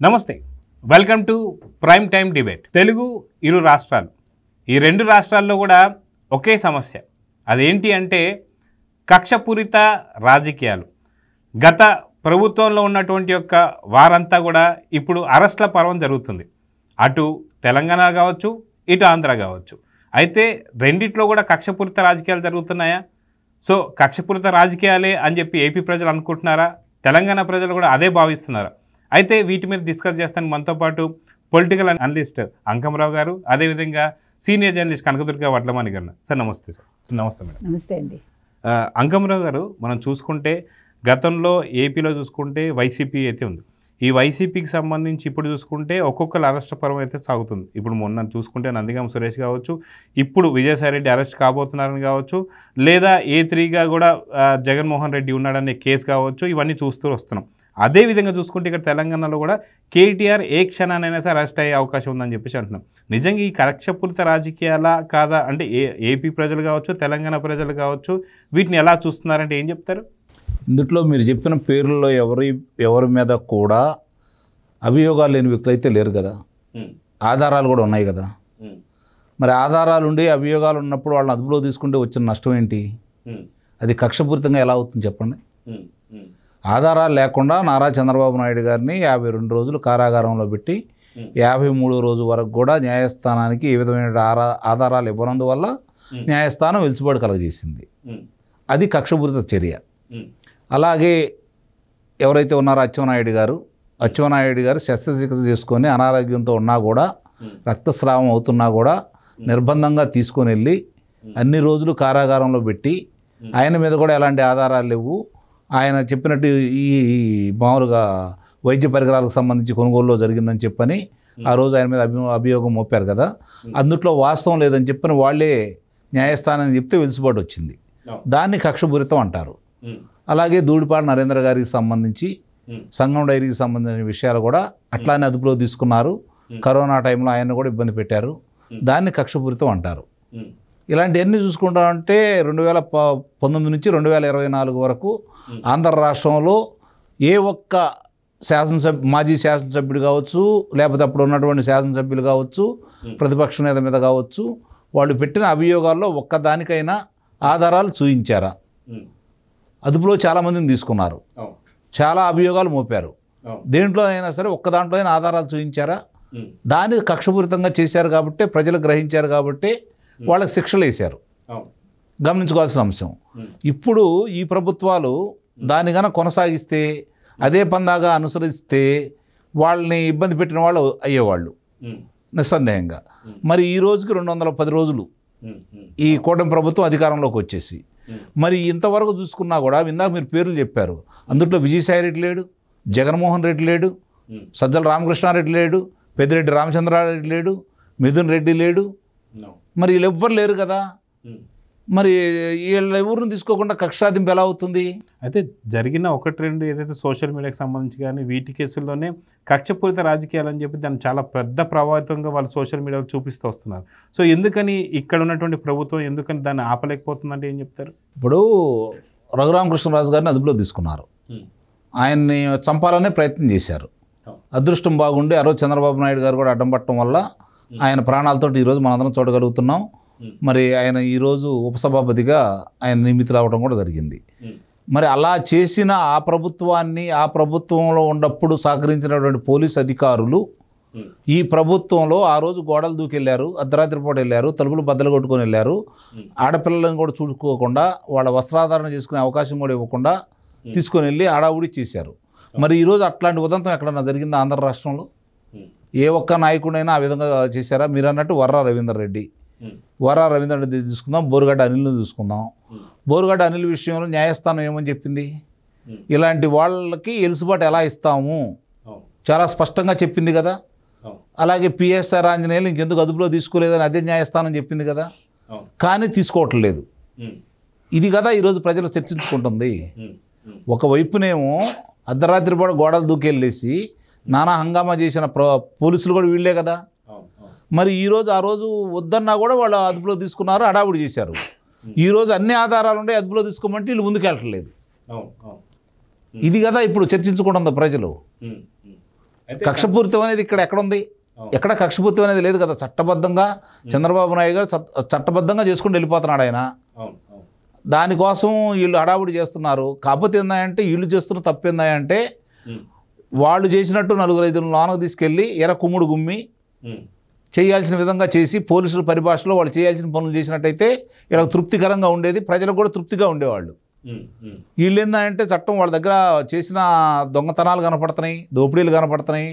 నమస్తే, welcome to prime time debate. Telugu ఇరు రాష్ట్రాలు, ఈ రెండు రాష్ట్రాల్లో కూడా ఒకే సమస్య. అదేంటి అంటే కక్షపూరిత రాజకీయాలు. గత ప్రభుత్వంలో ఉన్నటువంటి యొక్క వారంతా కూడా ఇప్పుడు అరెస్ట్ల పర్వం జరుగుతుంది. అటు తెలంగాణ కావచ్చు, ఇటు ఆంధ్ర కావచ్చు. అయితే రెండిట్లో కూడా కక్షపూరిత రాజకీయాలు జరుగుతున్నాయా? సో కక్షపూరిత రాజకీయాలే అని చెప్పి ఏపీ ప్రజలు అనుకుంటున్నారా? తెలంగాణ ప్రజలు కూడా అదే భావిస్తున్నారా? అయితే వీటి మీద డిస్కస్ చేస్తాను. మనతో పాటు పొలిటికల్ అనలిస్ట్ అంకమరావు గారు, అదేవిధంగా సీనియర్ జర్నలిస్ట్ కనకదుర్గ వడ్లమాని గారు. సార్ నమస్తే. సార్ నమస్తే మేడం. నమస్తే అండి. అంకమరావు గారు, మనం చూసుకుంటే గతంలో ఏపీలో చూసుకుంటే వైసీపీ అయితే ఉంది. ఈ వైసీపీకి సంబంధించి ఇప్పుడు చూసుకుంటే ఒక్కొక్కరు అరెస్ట్ పర్వం అయితే సాగుతుంది. ఇప్పుడు మొన్న చూసుకుంటే నందిగామ సురేష్ కావచ్చు, ఇప్పుడు విజయసాయిరెడ్డి అరెస్ట్ కాబోతున్నారని కావచ్చు, లేదా A3గా కూడా జగన్మోహన్ రెడ్డి ఉన్నాడనే కేసు కావచ్చు, ఇవన్నీ చూస్తూ వస్తున్నాం. అదేవిధంగా చూసుకుంటే ఇక్కడ తెలంగాణలో కూడా కేటీఆర్ ఏ క్షణానైనా సరే అరెస్ట్ అయ్యే అవకాశం ఉందని చెప్పేసి అంటున్నాం. నిజంగా ఈ కక్షపూరిత రాజకీయాలా కాదా అంటే ఏపీ ప్రజలు కావచ్చు, తెలంగాణ ప్రజలు కావచ్చు, వీటిని ఎలా చూస్తున్నారంటే ఏం చెప్తారు? ఇందులో మీరు చెప్పిన పేర్లలో ఎవరి మీద కూడా అభియోగాలు లేని వ్యక్తులు అయితే లేరు కదా, ఆధారాలు కూడా ఉన్నాయి కదా. మరి ఆధారాలు ఉండి అభియోగాలు ఉన్నప్పుడు వాళ్ళని అదుపులో తీసుకుంటే వచ్చిన నష్టం ఏంటి? అది కక్షపూరితంగా ఎలా అవుతుంది చెప్పండి. ఆధారాలు లేకుండా నారా చంద్రబాబు నాయుడు గారిని 52 రోజులు కారాగారంలో పెట్టి 53వ రోజు వరకు కూడా న్యాయస్థానానికి ఏ విధమైన ఆధారాలు ఇవ్వనందువల్ల న్యాయస్థానం వెలుసుబాటు కలగజేసింది. అది కక్షపూరిత చర్య. అలాగే ఎవరైతే ఉన్నారో అచ్చెన్నాయుడు గారు శస్త్రచికిత్స చేసుకొని అనారోగ్యంతో ఉన్నా కూడా, రక్తస్రావం అవుతున్నా కూడా నిర్బంధంగా తీసుకొని వెళ్ళి అన్ని రోజులు కారాగారంలో పెట్టి ఆయన మీద కూడా ఎలాంటి ఆధారాలు లేవు. ఆయన చెప్పినట్టు ఈ మామూలుగా వైద్య పరికరాలకు సంబంధించి కొనుగోలులో జరిగిందని చెప్పని ఆ రోజు ఆయన మీద అభియోగం మోపారు కదా, అందుట్లో వాస్తవం లేదని చెప్పని వాళ్ళే న్యాయస్థానాన్ని చెప్తే వెలుసుబాటు వచ్చింది. దాన్ని కక్షపూరితం అంటారు. అలాగే ధూళిపాడు నరేంద్ర గారికి సంబంధించి సంగం డైరీకి సంబంధించిన విషయాలు కూడా అట్లానే అదుపులో తీసుకున్నారు. కరోనా టైంలో ఆయన కూడా ఇబ్బంది పెట్టారు. దాన్ని కక్షపూరితం అంటారు. ఇలాంటివన్నీ చూసుకుంటామంటే 2019 నుంచి 2024 వరకు ఆంధ్ర రాష్ట్రంలో ఏ ఒక్క మాజీ శాసనసభ్యుడు కావచ్చు, లేకపోతే అప్పుడు ఉన్నటువంటి శాసనసభ్యులు కావచ్చు, ప్రతిపక్ష నేత మీద కావచ్చు, వాళ్ళు పెట్టిన అభియోగాల్లో ఒక్కదానికైనా ఆధారాలు చూపించారా? అదుపులో చాలామందిని తీసుకున్నారు, చాలా అభియోగాలు మోపారు. దేంట్లో అయినా సరే ఒక్క దాంట్లో అయినా ఆధారాలు చూపించారా? దాన్ని కక్షపూరితంగా చేశారు కాబట్టి, ప్రజలు గ్రహించారు కాబట్టి వాళ్ళకి శిక్షలు వేశారు. గమనించుకోవాల్సిన అంశం. ఇప్పుడు ఈ ప్రభుత్వాలు దాన్ని కనుక కొనసాగిస్తే, అదే పందాగా అనుసరిస్తే వాళ్ళని ఇబ్బంది పెట్టిన వాళ్ళు అయ్యేవాళ్ళు నిస్సందేహంగా. మరి ఈ రోజుకి 210 రోజులు ఈ కూటమి ప్రభుత్వం అధికారంలోకి వచ్చేసి, మరి ఇంతవరకు చూసుకున్నా కూడా ఇందాక మీరు పేర్లు చెప్పారు, అందులో విజయసాయిరెడ్డి లేడు, జగన్మోహన్ రెడ్డి లేడు, సజ్జల రామకృష్ణారెడ్డి లేడు, పెద్దిరెడ్డి రామచంద్రారెడ్డి లేడు, మిథున్ రెడ్డి లేడు. మరి వీళ్ళు ఎవ్వరు లేరు కదా. మరి వీళ్ళ ఎవరిని తీసుకోకుండా కక్షాదింపు ఎలా అవుతుంది? అయితే జరిగిన 1-2 ఏదైతే సోషల్ మీడియాకి సంబంధించి కానీ వీటి కేసుల్లోనే కక్షపూరిత రాజకీయాలు అని చెప్పి దాన్ని చాలా పెద్ద ప్రభావితంగా వాళ్ళు సోషల్ మీడియాలో చూపిస్తూ వస్తున్నారు. సో ఎందుకని ఇక్కడ ఉన్నటువంటి ప్రభుత్వం ఎందుకని దాన్ని ఆపలేకపోతుందంటే ఏం చెప్తారు? ఇప్పుడు రఘురామకృష్ణరాజు గారిని అదుపులో తీసుకున్నారు, ఆయన్ని చంపాలనే ప్రయత్నం చేశారు. అదృష్టం బాగుండి ఆ రోజు చంద్రబాబు నాయుడు గారు కూడా అడ్డం పట్టడం వల్ల ఆయన ప్రాణాలతో ఈరోజు మనందరం చూడగలుగుతున్నాం. మరి ఆయన ఈరోజు ఉపసభాపతిగా ఆయన నియమితులు అవ్వడం కూడా జరిగింది. మరి అలా చేసిన ఆ ప్రభుత్వంలో ఉన్నప్పుడు సహకరించినటువంటి పోలీసు అధికారులు ఈ ప్రభుత్వంలో ఆ రోజు గోడలు దూకెళ్ళారు, అర్ధరాత్రి పూట వెళ్ళారు, తలుపులు బద్దలు కొట్టుకొని వెళ్ళారు, ఆడపిల్లలను కూడా చూసుకోకుండా వాళ్ళ వస్త్రాధారణ చేసుకునే అవకాశం కూడా ఇవ్వకుండా తీసుకొని వెళ్ళి ఆడావుడి చేశారు. మరి ఈరోజు అట్లాంటి ఉదంతం ఎక్కడన్నా జరిగిందా ఆంధ్ర రాష్ట్రంలో? ఏ ఒక్క నాయకుడైనా ఆ విధంగా చేశారా? మీరు అన్నట్టు వర్రా రవీందర్ రెడ్డి తీసుకుందాం, బోరుగడ్డ అనిల్ని తీసుకుందాం. బోరుగడ్డ అనిల్ విషయంలో న్యాయస్థానం ఏమని చెప్పింది? ఇలాంటి వాళ్ళకి ఎలుసుబాటు ఎలా ఇస్తాము చాలా స్పష్టంగా చెప్పింది కదా. అలాగే పిఎస్ఆర్ ఆంజనేయులు ఇంకెందుకు అదుపులో తీసుకోలేదని అదే న్యాయస్థానం చెప్పింది కదా. కానీ తీసుకోవట్లేదు. ఇది కదా ఈరోజు ప్రజలు చర్చించుకుంటుంది. ఒకవైపునేమో అర్ధరాత్రి పూట గోడలు దూకెళ్ళేసి నానా హంగామా చేసిన పోలీసులు కూడా వీళ్ళే కదా. మరి ఈరోజు ఆ రోజు వద్దన్నా కూడా వాళ్ళు అదుపులో తీసుకున్నారు, హడావుడి చేశారు. ఈరోజు అన్ని ఆధారాలు ఉండే అదుపులో తీసుకోమంటే వీళ్ళు ముందుకెళ్ళట్లేదు. ఇది కదా ఇప్పుడు చర్చించుకుంటుంది ప్రజలు. కక్షపూరితం అనేది ఇక్కడ ఎక్కడుంది? ఎక్కడ కక్షపూరితం అనేది లేదు కదా. చట్టబద్ధంగా చంద్రబాబు నాయుడు గారు చట్టబద్ధంగా చేసుకుని వెళ్ళిపోతున్నాడు ఆయన. దానికోసం వీళ్ళు హడావుడి చేస్తున్నారు. కాకపోతే ఏందంటే వీళ్ళు చేస్తున్న తప్పు ఏందంటే వాళ్ళు చేసినట్టు 4-5 లోనకు తీసుకెళ్ళి కుమ్ముడు గుమ్మి చేయాల్సిన విధంగా చేసి పోలీసుల పరిభాషలో వాళ్ళు చేయాల్సిన పనులు చేసినట్టయితే ఇలా తృప్తికరంగా ఉండేది, ప్రజలకు కూడా తృప్తిగా ఉండేవాళ్ళు. వీళ్ళు ఏంటంటే చట్టం వాళ్ళ దగ్గర చేసిన దొంగతనాలు కనపడుతున్నాయి, దోపిడీలు కనపడుతున్నాయి,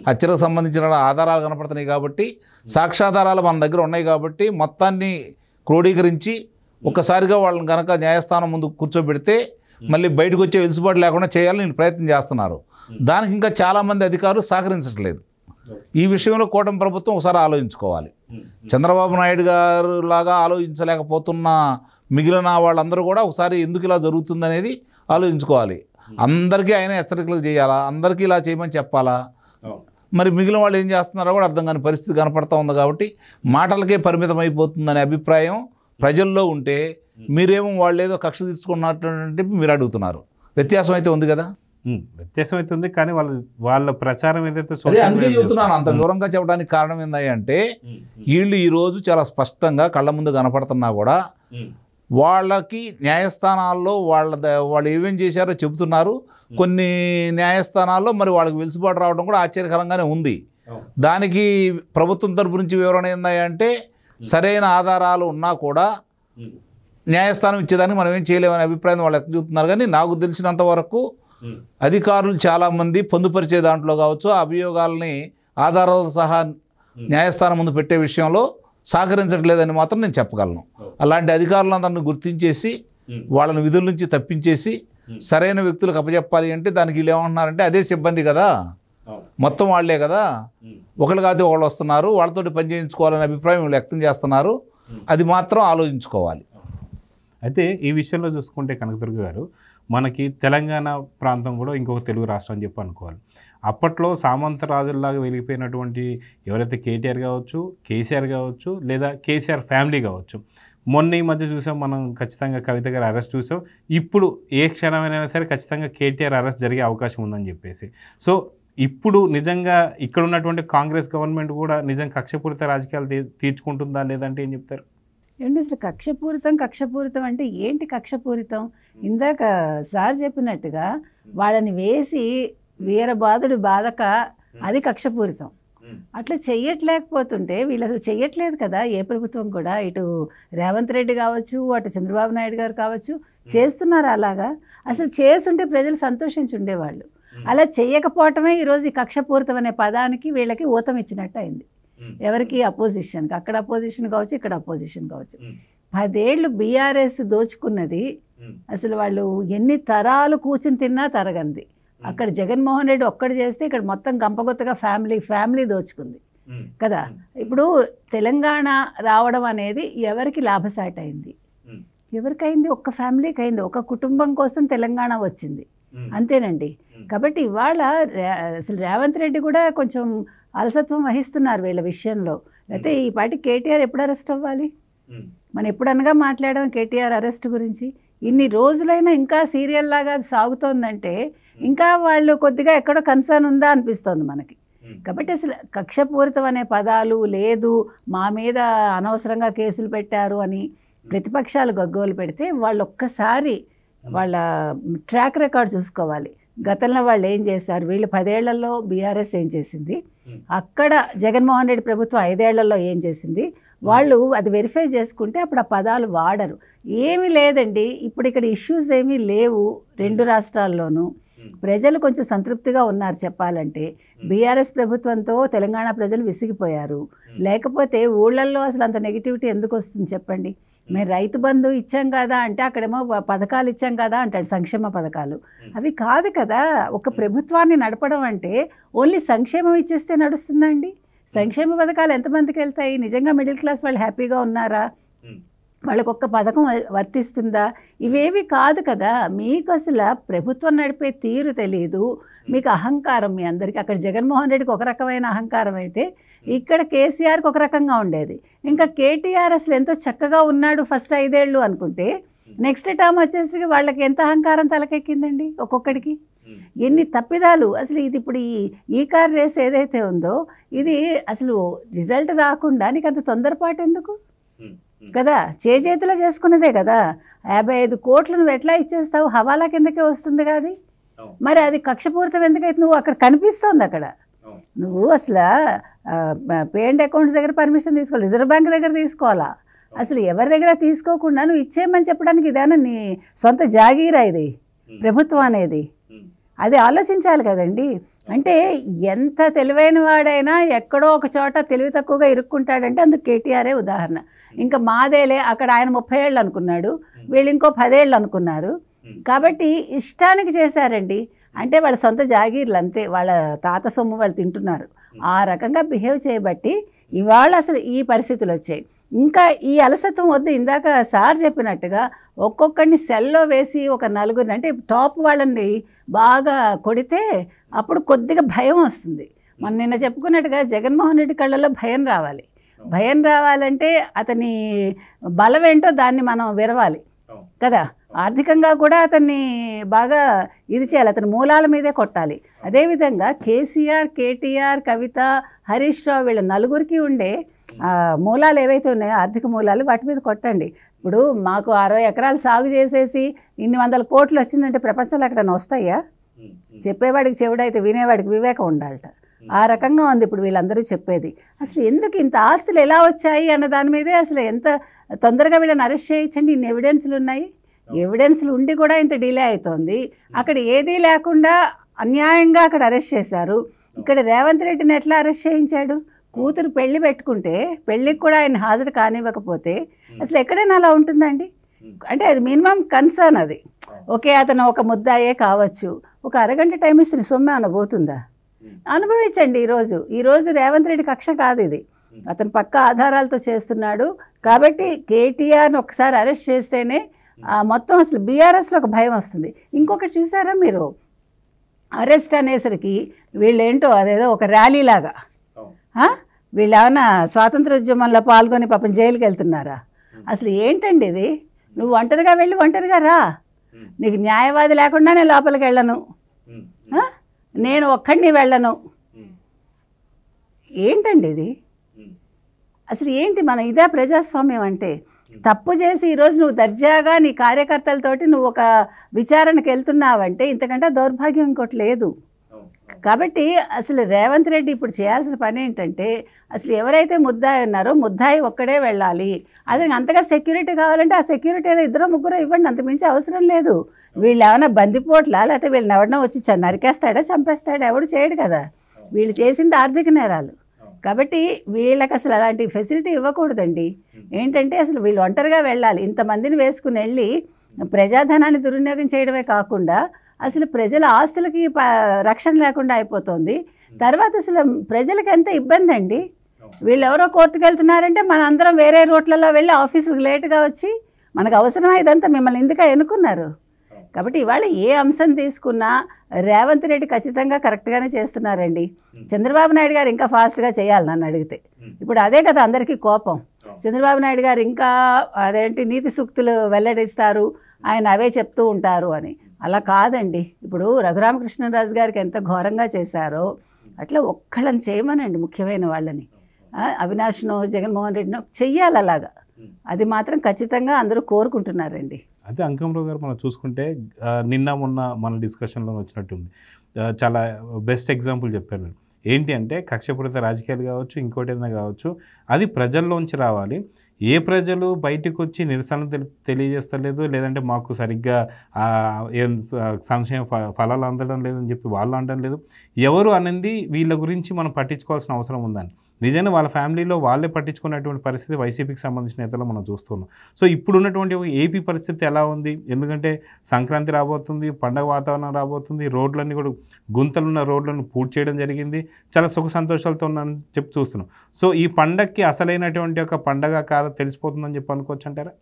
హత్యలకు సంబంధించిన ఆధారాలు కనపడుతున్నాయి. కాబట్టి సాక్ష్యాధారాలు మన దగ్గర ఉన్నాయి కాబట్టి మొత్తాన్ని క్రోడీకరించి ఒక్కసారిగా వాళ్ళని కనుక న్యాయస్థానం ముందు కూర్చోబెడితే మళ్ళీ బయటకు వచ్చే వెలుసుబాటు లేకుండా చేయాలని వీళ్ళు ప్రయత్నం చేస్తున్నారు. దానికి ఇంకా చాలామంది అధికారులు సహకరించట్లేదు. ఈ విషయంలో కూటమి ప్రభుత్వం ఒకసారి ఆలోచించుకోవాలి. చంద్రబాబు నాయుడు గారు లాగా ఆలోచించలేకపోతున్న మిగిలిన వాళ్ళందరూ కూడా ఒకసారి ఎందుకు ఇలా జరుగుతుందనేది ఆలోచించుకోవాలి. అందరికీ ఆయన హెచ్చరికలు చేయాలా, అందరికీ ఇలా చేయమని చెప్పాలా? మరి మిగిలిన వాళ్ళు ఏం చేస్తున్నారో కూడా అర్థం కాని పరిస్థితి కనపడతా ఉంది. కాబట్టి మాటలకే పరిమితం అయిపోతుందనే అభిప్రాయం ప్రజల్లో ఉంటే మీరేమో వాళ్ళు ఏదో కక్ష తీసుకున్నట్టు మీరు అడుగుతున్నారు. వ్యత్యాసం అయితే ఉంది కదా. వ్యత్యాసం అయితే ఉంది, కానీ వాళ్ళ ప్రచారం ఏదైతే అందుకే చెబుతున్నాను. అంత వివరంగా చెప్పడానికి కారణం ఏంటంటే వీళ్ళు ఈరోజు చాలా స్పష్టంగా కళ్ళ ముందు కనపడుతున్నా కూడా వాళ్ళకి న్యాయస్థానాల్లో వాళ్ళు ఏమేం చేశారో చెబుతున్నారు. కొన్ని న్యాయస్థానాల్లో మరి వాళ్ళకి వెలుసుబాటు రావడం కూడా ఆశ్చర్యకరంగానే ఉంది. దానికి ప్రభుత్వం తరపు నుంచి వివరణ ఏందంటే సరైన ఆధారాలు ఉన్నా కూడా న్యాయస్థానం ఇచ్చేదానికి మనం ఏం చేయలేమనే అభిప్రాయం వాళ్ళు ఎక్కడ చూస్తున్నారు. కానీ నాకు తెలిసినంత వరకు అధికారులు చాలామంది పొందుపరిచే దాంట్లో కావచ్చు, ఆ అభియోగాల్ని ఆధారాలతో సహా న్యాయస్థానం ముందు పెట్టే విషయంలో సహకరించట్లేదని మాత్రం నేను చెప్పగలను. అలాంటి అధికారులందరినీ గుర్తించేసి వాళ్ళని విధుల నుంచి తప్పించేసి సరైన వ్యక్తులకు అప్పచెప్పాలి అంటే దానికి వీళ్ళు ఏమంటున్నారంటే అదే సిబ్బంది కదా, మొత్తం వాళ్లే కదా, ఒకళ్ళు కాదు ఒకళ్ళు వస్తున్నారు, వాళ్ళతోటి పని చేయించుకోవాలనే అభిప్రాయం వీళ్ళు వ్యక్తం చేస్తున్నారు. అది మాత్రం ఆలోచించుకోవాలి. అయితే ఈ విషయంలో చూసుకుంటే కనకదుర్గ గారు, మనకి తెలంగాణ ప్రాంతం కూడా ఇంకొక తెలుగు రాష్ట్రం అని చెప్పి అనుకోవాలి. అప్పట్లో సామంత రాజుల్లాగా వెలిగిపోయినటువంటి ఎవరైతే కేటీఆర్ కావచ్చు, కేసీఆర్ కావచ్చు, లేదా కేసీఆర్ ఫ్యామిలీ కావచ్చు, మొన్న ఈ మధ్య చూసాం మనం ఖచ్చితంగా కవిత గారు అరెస్ట్ చూసాం. ఇప్పుడు ఏ క్షణమైనా సరే ఖచ్చితంగా కేటీఆర్ అరెస్ట్ జరిగే అవకాశం ఉందని చెప్పేసి. సో ఇప్పుడు నిజంగా ఇక్కడ ఉన్నటువంటి కాంగ్రెస్ గవర్నమెంట్ కూడా నిజంగా కక్షపూరిత రాజకీయాలు తీర్చుకుంటుందా లేదంటే ఏం చెప్తారు? ఏంటి అసలు కక్షపూరితం అంటే ఏంటి కక్షపూరితం? ఇందాక సార్ చెప్పినట్టుగా వాళ్ళని వేసి వీరబాదుడు బాధక అది కక్షపూరితం. అట్లా చెయ్యట్లేకపోతుంటే వీళ్ళు అసలు చెయ్యట్లేదు కదా. ఏ ప్రభుత్వం కూడా, ఇటు రేవంత్ రెడ్డి కావచ్చు, అటు చంద్రబాబు నాయుడు గారు కావచ్చు, చేస్తున్నారు. అలాగా అసలు చేస్తుంటే ప్రజలు సంతోషించి ఉండేవాళ్ళు. అలా చెయ్యకపోవటమే ఈరోజు ఈ కక్షపూరితం అనే పదానికి వీళ్ళకి ఊతం ఇచ్చినట్టు అయింది. ఎవరికి? అపోజిషన్కి. అక్కడ అపోజిషన్ కావచ్చు, ఇక్కడ అపోజిషన్ కావచ్చు. 10 ఏళ్ళు బీఆర్ఎస్ దోచుకున్నది అసలు వాళ్ళు ఎన్ని తరాలు కూర్చుని తిన్నా తరగంది. అక్కడ జగన్మోహన్ రెడ్డి ఒక్కడు చేస్తే ఇక్కడ మొత్తం గంపగొత్తగా ఫ్యామిలీ దోచుకుంది కదా. ఇప్పుడు తెలంగాణ రావడం అనేది ఎవరికి లాభసాటి అయింది? ఎవరికైంది? ఒక్క ఫ్యామిలీకి అయింది. ఒక కుటుంబం కోసం తెలంగాణ వచ్చింది, అంతేనండి. కాబట్టి ఇవాళ అసలు రేవంత్ రెడ్డి కూడా కొంచెం అలసత్వం వహిస్తున్నారు వీళ్ళ విషయంలో. అయితే ఈ పాటి కేటీఆర్ ఎప్పుడు అరెస్ట్ అవ్వాలి? మనం ఎప్పుడనగా మాట్లాడాం కేటీఆర్ అరెస్ట్ గురించి. ఇన్ని రోజులైనా ఇంకా సీరియల్ లాగా అది సాగుతోందంటే ఇంకా వాళ్ళు కొద్దిగా ఎక్కడో కన్సర్న్ ఉందా అనిపిస్తోంది మనకి. కాబట్టి అసలు కక్షపూరితం అనే పదాలు లేదు, మా మీద అనవసరంగా కేసులు పెట్టారు అని ప్రతిపక్షాలు గగ్గోలు పెడితే వాళ్ళు ఒక్కసారి వాళ్ళ ట్రాక్ రికార్డ్ చూసుకోవాలి. గతంలో వాళ్ళు ఏం చేశారు, వీళ్ళు 10 ఏళ్లలో బీఆర్ఎస్ ఏం చేసింది, అక్కడ జగన్మోహన్ రెడ్డి ప్రభుత్వం 5 ఏళ్లలో ఏం చేసింది, వాళ్ళు అది వెరిఫై చేసుకుంటే అప్పుడు ఆ పదాలు వాడరు. ఏమీ లేదండి, ఇప్పుడు ఇక్కడ ఇష్యూస్ ఏమీ లేవు 2 రాష్ట్రాల్లోనూ. ప్రజలు కొంచెం సంతృప్తిగా ఉన్నారు చెప్పాలంటే. బీఆర్ఎస్ ప్రభుత్వంతో తెలంగాణ ప్రజలు విసిగిపోయారు. లేకపోతే ఊళ్ళల్లో అసలు అంత నెగిటివిటీ ఎందుకు వస్తుంది చెప్పండి? మేము రైతు బంధు ఇచ్చాం కదా అంటే అక్కడేమో పథకాలు ఇచ్చాం కదా అంటాడు, సంక్షేమ పథకాలు. అవి కాదు కదా. ఒక ప్రభుత్వాన్ని నడపడం అంటే ఓన్లీ సంక్షేమం ఇచ్చేస్తే నడుస్తుందండి? సంక్షేమ పథకాలు ఎంతమందికి వెళ్తాయి? నిజంగా మిడిల్ క్లాస్ వాళ్ళు హ్యాపీగా ఉన్నారా? వాళ్ళకు ఒక్క పథకం వర్తిస్తుందా? ఇవేవి కాదు కదా. మీకు అసలు ప్రభుత్వం నడిపే తీరు తెలియదు, మీకు అహంకారం మీ అందరికీ. అక్కడ జగన్మోహన్ రెడ్డికి ఒక రకమైన అహంకారం అయితే ఇక్కడ కేసీఆర్కి ఒక రకంగా ఉండేది. ఇంకా కేటీఆర్ అసలు ఎంతో చక్కగా ఉన్నాడు ఫస్ట్ 5 ఏళ్ళు అనుకుంటే నెక్స్ట్ టర్మ్ వచ్చేసరికి వాళ్ళకి ఎంత అహంకారం తలకెక్కిందండి ఒక్కొక్కడికి. ఎన్ని తప్పిదాలు అసలు. ఇది ఇప్పుడు ఈ కార్ రేస్ ఏదైతే ఉందో ఇది అసలు రిజల్ట్ రాకుండా నీకు అంత తొందరపాటు ఎందుకు కదా? చేతిలో చేసుకున్నదే కదా. 55 కోట్లు నువ్వు ఎట్లా ఇచ్చేస్తావు? హవాలా కిందకే వస్తుంది కాదు. మరి అది కక్షపూరితం ఎందుకైతే నువ్వు అక్కడ కనిపిస్తోంది. అక్కడ నువ్వు అసలు పేమెంట్ అకౌంట్స్ దగ్గర పర్మిషన్ తీసుకోవాలి, రిజర్వ్ బ్యాంక్ దగ్గర తీసుకోవాలా? అసలు ఎవరి దగ్గర తీసుకోకుండా నువ్వు ఇచ్చేయమని చెప్పడానికి ఇదేనా నీ సొంత జాగీరా? ఇది ప్రభుత్వం అనేది అది ఆలోచించాలి కదండి. అంటే ఎంత తెలివైన వాడైనా ఎక్కడో ఒక చోట తెలివి తక్కువగా ఇరుక్కుంటాడంటే అందుకు కేటీఆరే ఉదాహరణ. ఇంకా మాదేలే అక్కడ ఆయన 30 ఏళ్ళు అనుకున్నాడు, వీళ్ళు ఇంకో 10 ఏళ్ళు అనుకున్నారు. కాబట్టి ఇష్టానికి చేశారండి. అంటే వాళ్ళ సొంత జాగీర్లు అంతే, వాళ్ళ తాత సొమ్ము వాళ్ళు తింటున్నారు. ఆ రకంగా బిహేవ్ చేయబట్టి ఇవాళ అసలు ఈ పరిస్థితులు వచ్చాయి. ఇంకా ఈ అలసత్వం వద్దు. ఇందాక సార్ చెప్పినట్టుగా ఒక్కొక్కడిని సెల్లో వేసి ఒక నలుగురిని అంటే టాప్ వాళ్ళని బాగా కొడితే అప్పుడు కొద్దిగా భయం వస్తుంది. మనం నిన్న చెప్పుకున్నట్టుగా జగన్మోహన్ రెడ్డి కళ్ళల్లో భయం రావాలి. భయం రావాలంటే అతని బలం ఏంటో దాన్ని మనం విరవాలి కదా. ఆర్థికంగా కూడా అతన్ని బాగా ఇది చేయాలి, అతని మూలాల మీదే కొట్టాలి. అదేవిధంగా కేసీఆర్, కేటీఆర్, కవిత, హరీష్ రావు వీళ్ళ నలుగురికి ఉండే మూలాలు ఏవైతే ఉన్నాయో ఆర్థిక మూలాలు వాటి మీద కొట్టండి. ఇప్పుడు మాకు 60 ఎకరాలు సాగు చేసేసి ఇన్ని 100 కోట్లు వచ్చిందంటే ప్రపంచంలో ఎక్కడైనా వస్తాయా? చెప్పేవాడికి చెవుడైతే వినేవాడికి వివేకం ఉండాలట. ఆ రకంగా ఉంది ఇప్పుడు వీళ్ళందరూ చెప్పేది. అసలు ఎందుకు ఇంత ఆస్తులు ఎలా వచ్చాయి అన్న దాని మీదే అసలు ఎంత తొందరగా వీళ్ళని అరెస్ట్ చేయించండి. ఇన్ని ఎవిడెన్స్లు ఉన్నాయి, ఎవిడెన్స్లు ఉండి కూడా ఇంత డిలే అవుతోంది. అక్కడ ఏదీ లేకుండా అన్యాయంగా అక్కడ అరెస్ట్ చేశారు. ఇక్కడ రేవంత్ రెడ్డిని ఎట్లా అరెస్ట్ చేయించాడు? కూతురు పెళ్లి పెట్టుకుంటే పెళ్ళికి కూడా ఆయన హాజరు కానివ్వకపోతే అసలు ఎక్కడైనా అలా ఉంటుందండి? అంటే అది మినిమం కన్సర్న్ అది. ఓకే, అతను ఒక ముద్దాయే కావచ్చు, ఒక అరగంట టైం ఇస్తున్న సొమ్ము అనబోతుందా? అనుభవించండి. ఈరోజు రేవంత్ రెడ్డి కక్ష కాదు ఇది, అతను పక్కా ఆధారాలతో చేస్తున్నాడు. కాబట్టి కేటీఆర్ని ఒకసారి అరెస్ట్ చేస్తేనే మొత్తం అసలు బీఆర్ఎస్లో ఒక భయం వస్తుంది. ఇంకొకటి చూసారా మీరు, అరెస్ట్ అనేసరికి వీళ్ళేంటో అదేదో ఒక ర్యాలీ లాగా, వీళ్ళు ఏమన్నా స్వాతంత్రోద్యమంలో పాల్గొని పాపం జైలుకి వెళ్తున్నారా? అసలు ఏంటండి ఇది? నువ్వు ఒంటరిగా వెళ్ళి ఒంటరిగా రా, నీకు న్యాయవాది లేకుండా నేను లోపలికి వెళ్ళను, నేను ఒక్కడిని వెళ్ళను. ఏంటండి ఇది? అసలు ఏంటి మన ఇదే ప్రజాస్వామ్యం అంటే? తప్పు చేసి ఈరోజు నువ్వు దర్జాగా నీ కార్యకర్తలతోటి నువ్వు ఒక విచారణకు వెళ్తున్నావంటే ఇంతకంటే దౌర్భాగ్యం ఇంకోటి లేదు. కాబట్టి అసలు రేవంత్ రెడ్డి ఇప్పుడు చేయాల్సిన పని ఏంటంటే అసలు ఎవరైతే ముద్దాయి ఉన్నారో ముద్దాయి ఒక్కడే వెళ్ళాలి. అదే అంతగా సెక్యూరిటీ కావాలంటే ఆ సెక్యూరిటీ ఏదో 2-3 ఇవ్వండి, అంతమించి అవసరం లేదు. వీళ్ళు ఏమైనా బందిపోట్లా లేకపోతే వీళ్ళని ఎవడన్నా వచ్చి నరికేస్తాడా చంపేస్తాడా? ఎవడు చేయడు కదా. వీళ్ళు చేసింది ఆర్థిక నేరాలు. కాబట్టి వీళ్ళకి అసలు అలాంటి ఫెసిలిటీ ఇవ్వకూడదండి. ఏంటంటే అసలు వీళ్ళు ఒంటరిగా వెళ్ళాలి. ఇంతమందిని వేసుకుని వెళ్ళి ప్రజాధనాన్ని దుర్వినియోగం చేయడమే కాకుండా అసలు ప్రజల ఆస్తులకి రక్షణ లేకుండా అయిపోతుంది. తర్వాత అసలు ప్రజలకు ఎంత ఇబ్బంది అండి. వీళ్ళు ఎవరో కోర్టుకు వెళ్తున్నారంటే మన అందరం వేరే రూట్లలో వెళ్ళి ఆఫీసులకు లేటుగా వచ్చి మనకు అవసరమా ఇదంతా? మిమ్మల్ని ఎందుకు ఎన్నుకున్నారు? కాబట్టి ఇవాళ ఏ అంశం తీసుకున్నా రేవంత్ రెడ్డి ఖచ్చితంగా కరెక్ట్గానే చేస్తున్నారండి. చంద్రబాబు నాయుడు గారు ఇంకా ఫాస్ట్గా చేయాలి నన్ను అడిగితే. ఇప్పుడు అదే కదా అందరికీ కోపం. చంద్రబాబు నాయుడు గారు ఇంకా అదేంటి నీతి సూక్తులు వెల్లడిస్తారు, ఆయన అవే చెప్తూ ఉంటారు అని. అలా కాదండి. ఇప్పుడు రఘురామకృష్ణరాజు గారికి ఎంత ఘోరంగా చేశారో అట్లా ఒక్కళ్ళని చేయమనండి, ముఖ్యమైన వాళ్ళని. అవినాష్నో జగన్మోహన్ రెడ్డినో చెయ్యాలి అలాగా. అది మాత్రం ఖచ్చితంగా అందరూ కోరుకుంటున్నారండి. అదే అంకంరావు గారు మనం చూసుకుంటే నిన్న మొన్న మన డిస్కషన్లో వచ్చినట్టుంది, చాలా బెస్ట్ ఎగ్జాంపుల్ చెప్పారు. ఏంటి అంటే కక్షపూరిత రాజకీయాలు కావచ్చు, ఇంకోటి ఏదైనా కావచ్చు, అది ప్రజల్లోంచి రావాలి. ఏ ప్రజలు బయటకు వచ్చి నిరసన తెలియజేస్తలేదు, లేదంటే మాకు సరిగ్గా ఏం సంక్షేమ ఫలాలు అందడం లేదని చెప్పి వాళ్ళు అనడం లేదు. ఎవరు అనేది వీళ్ళ గురించి మనం పట్టించుకోవాల్సిన అవసరం ఉందని నిజంగా వాళ్ళ ఫ్యామిలీలో వాళ్ళే పట్టించుకున్నటువంటి పరిస్థితి వైసీపీకి సంబంధించిన నేతలు మనం చూస్తున్నాం. సో ఇప్పుడు ఉన్నటువంటి ఏపీ పరిస్థితి ఎలా ఉంది? ఎందుకంటే సంక్రాంతి రాబోతుంది, పండగ వాతావరణం రాబోతుంది, రోడ్లన్నీ కూడా గుంతలున్న రోడ్లను పూర్తి చేయడం జరిగింది, చాలా సుఖ సంతోషాలతో ఉన్నానని చెప్పి చూస్తున్నాం. సో ఈ పండగకి అసలైనటువంటి ఒక పండగ కాదా తెలిసిపోతుందని చెప్పి అనుకోవచ్చు అంటారా?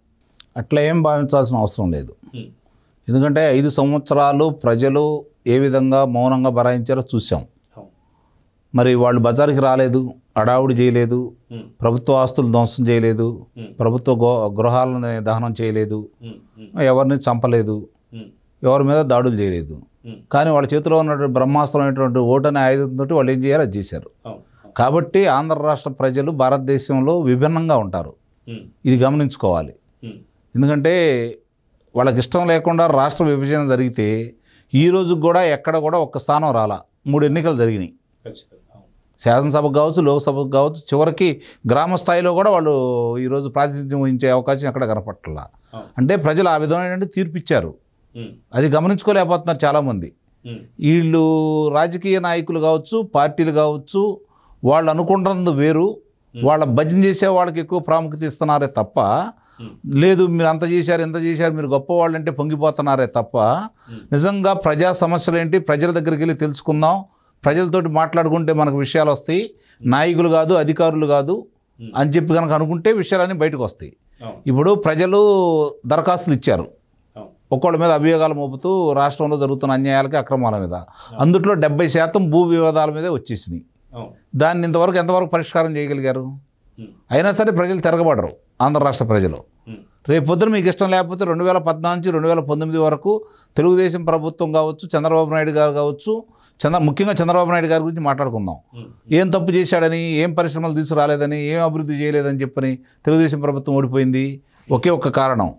అట్లా ఏం భావించాల్సిన అవసరం లేదు. ఎందుకంటే 5 సంవత్సరాలు ప్రజలు ఏ విధంగా మౌనంగా బరాయించారో చూసాం. మరి వాళ్ళు బజార్కి రాలేదు, అడావుడి చేయలేదు, ప్రభుత్వ ఆస్తులు ధ్వంసం చేయలేదు, ప్రభుత్వ గృహాలను దహనం చేయలేదు, ఎవరిని చంపలేదు. ఎవరి మీద దాడులు చేయలేదు. కానీ వాళ్ళ చేతిలో ఉన్నటువంటి బ్రహ్మాస్త్రమైనటువంటి ఓటు అనే ఆయుధంతో వాళ్ళు ఏం చేయాలో అది చేశారు. కాబట్టి ఆంధ్ర రాష్ట్ర ప్రజలు భారతదేశంలో విభిన్నంగా ఉంటారు, ఇది గమనించుకోవాలి. ఎందుకంటే వాళ్ళకి ఇష్టం లేకుండా రాష్ట్ర విభజన జరిగితే ఈ రోజు కూడా ఎక్కడ కూడా ఒక్క స్థానం రాలా. 3 ఎన్నికలు జరిగినాయి, శాసనసభకు కావచ్చు, లోక్సభకు కావచ్చు, చివరికి గ్రామ స్థాయిలో కూడా వాళ్ళు ఈరోజు ప్రాతినిధ్యం వహించే అవకాశం ఎక్కడ కనపట్లా. అంటే ప్రజలు ఆ విధమైన తీర్పు ఇచ్చారు, అది గమనించుకోలేకపోతున్నారు చాలామంది. వీళ్ళు రాజకీయ నాయకులు కావచ్చు, పార్టీలు కావచ్చు, వాళ్ళు అనుకుంటున్నది వేరు, వాళ్ళ భజన చేసే వాళ్ళకి ఎక్కువ ప్రాముఖ్యత ఇస్తున్నారే తప్ప, లేదు మీరు అంత చేశారు ఇంత చేశారు మీరు గొప్పవాళ్ళు అంటే పొంగిపోతున్నారే తప్ప, నిజంగా ప్రజా సమస్యలు ఏంటి ప్రజల దగ్గరికి వెళ్ళి తెలుసుకుందాం, ప్రజలతోటి మాట్లాడుకుంటే మనకు విషయాలు వస్తాయి, నాయకులు కాదు అధికారులు కాదు అని చెప్పి కనుక అనుకుంటే విషయాలన్నీ బయటకు వస్తాయి. ఇప్పుడు ప్రజలు దరఖాస్తులు ఇచ్చారు, ఒక్కోళ్ళ మీద అభియోగాలు మోపుతూ రాష్ట్రంలో జరుగుతున్న అన్యాయాలకి అక్రమాల మీద, అందుట్లో 70% భూ వివాదాల మీదే వచ్చేసినాయి. దాన్ని ఇంతవరకు ఎంతవరకు పరిష్కారం చేయగలిగారు? అయినా సరే ప్రజలు తిరగబడరు, ఆంధ్ర రాష్ట్ర ప్రజలు. రేపు పొద్దున మీకు ఇష్టం లేకపోతే 2014 నుంచి 2019 వరకు తెలుగుదేశం ప్రభుత్వం కావచ్చు, చంద్రబాబు నాయుడు గారు కావచ్చు, ముఖ్యంగా చంద్రబాబు నాయుడు గారి గురించి మాట్లాడుకుందాం. ఏం తప్పు చేశాడని, ఏం పరిశ్రమలు తీసుకురాలేదని, ఏం అభివృద్ధి చేయలేదని చెప్పని తెలుగుదేశం ప్రభుత్వం ఓడిపోయింది. ఒకే ఒక్క కారణం,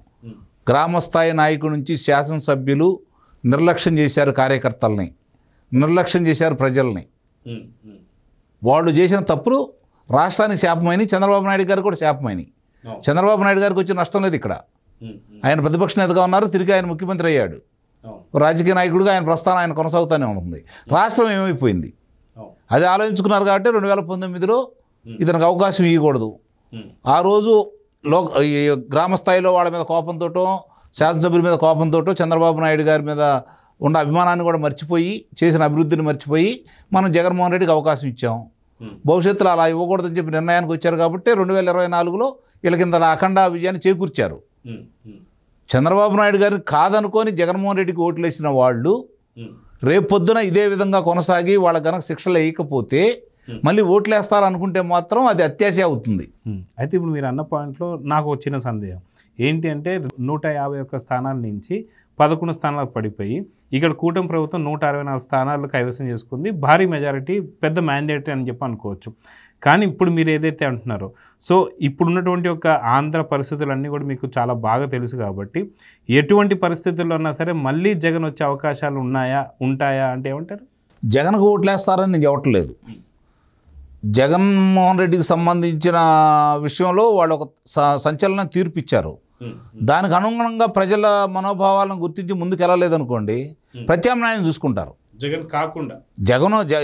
గ్రామస్థాయి నాయకుడి నుంచి శాసనసభ్యులు నిర్లక్ష్యం చేశారు, కార్యకర్తల్ని నిర్లక్ష్యం చేశారు, ప్రజల్ని. వాళ్ళు చేసిన తప్పులు రాష్ట్రానికి శాపమైనవి, చంద్రబాబు నాయుడు గారు కూడా శాపమైనవి. చంద్రబాబు నాయుడు గారికి వచ్చిన నష్టం లేదు ఇక్కడ. ఆయన ప్రతిపక్ష నేతగా ఉన్నారు, తిరిగి ఆయన ముఖ్యమంత్రి అయ్యాడు, రాజకీయ నాయకుడిగా ఆయన ప్రస్థానం ఆయన కొనసాగుతూనే ఉంటుంది. రాష్ట్రం ఏమైపోయింది అది ఆలోచించుకున్నారు. కాబట్టి 2019లో ఇతనికి అవకాశం ఇవ్వకూడదు. ఆ రోజు గ్రామ స్థాయిలో వాళ్ళ మీద కోపంతోటో, శాసనసభ్యుల మీద కోపంతోటో, చంద్రబాబు నాయుడు గారి మీద ఉన్న అభిమానాన్ని కూడా మర్చిపోయి, చేసిన అభివృద్ధిని మర్చిపోయి మనం జగన్మోహన్ రెడ్డికి అవకాశం ఇచ్చాం. భవిష్యత్తులో అలా ఇవ్వకూడదని చెప్పి నిర్ణయానికి వచ్చారు. కాబట్టి 2024లో వీళ్ళకి ఇంత అఖండ విజయాన్ని చేకూర్చారు. చంద్రబాబు నాయుడు గారిని కాదనుకొని జగన్మోహన్ రెడ్డికి ఓట్లు వేసిన వాళ్ళు రేపు పొద్దున ఇదే విధంగా కొనసాగి వాళ్ళ గనక శిక్షలు వేయకపోతే మళ్ళీ ఓట్లు వేస్తారనుకుంటే మాత్రం అది అత్యాశ అవుతుంది. అయితే ఇప్పుడు మీరు అన్న పాయింట్లో నాకు వచ్చిన సందేహం ఏంటి అంటే 151 స్థానాల నుంచి 11 స్థానాలకు పడిపోయి ఇక్కడ కూటమి ప్రభుత్వం 164 స్థానాలు కైవసం చేసుకుంది, భారీ మెజారిటీ, పెద్ద మ్యాండేట్ అని చెప్పి అనుకోవచ్చు. కానీ ఇప్పుడు మీరు ఏదైతే అంటున్నారో, సో ఇప్పుడున్నటువంటి ఒక ఆంధ్ర పరిస్థితులన్నీ కూడా మీకు చాలా బాగా తెలుసు కాబట్టి ఎటువంటి పరిస్థితుల్లో ఉన్నా సరే మళ్ళీ జగన్ వచ్చే అవకాశాలు ఉంటాయా అంటే ఏమంటారు? జగన్కు ఓట్లేస్తారని నేను చెప్పట్లేదు. జగన్మోహన్ రెడ్డికి సంబంధించిన విషయంలో వాళ్ళు ఒక సంచలన తీర్పు ఇచ్చారు. దానికి అనుగుణంగా ప్రజల మనోభావాలను గుర్తించి ముందుకు వెళ్ళలేదనుకోండి, ప్రత్యామ్నాయం చూసుకుంటారు. జగన్ కాకుండా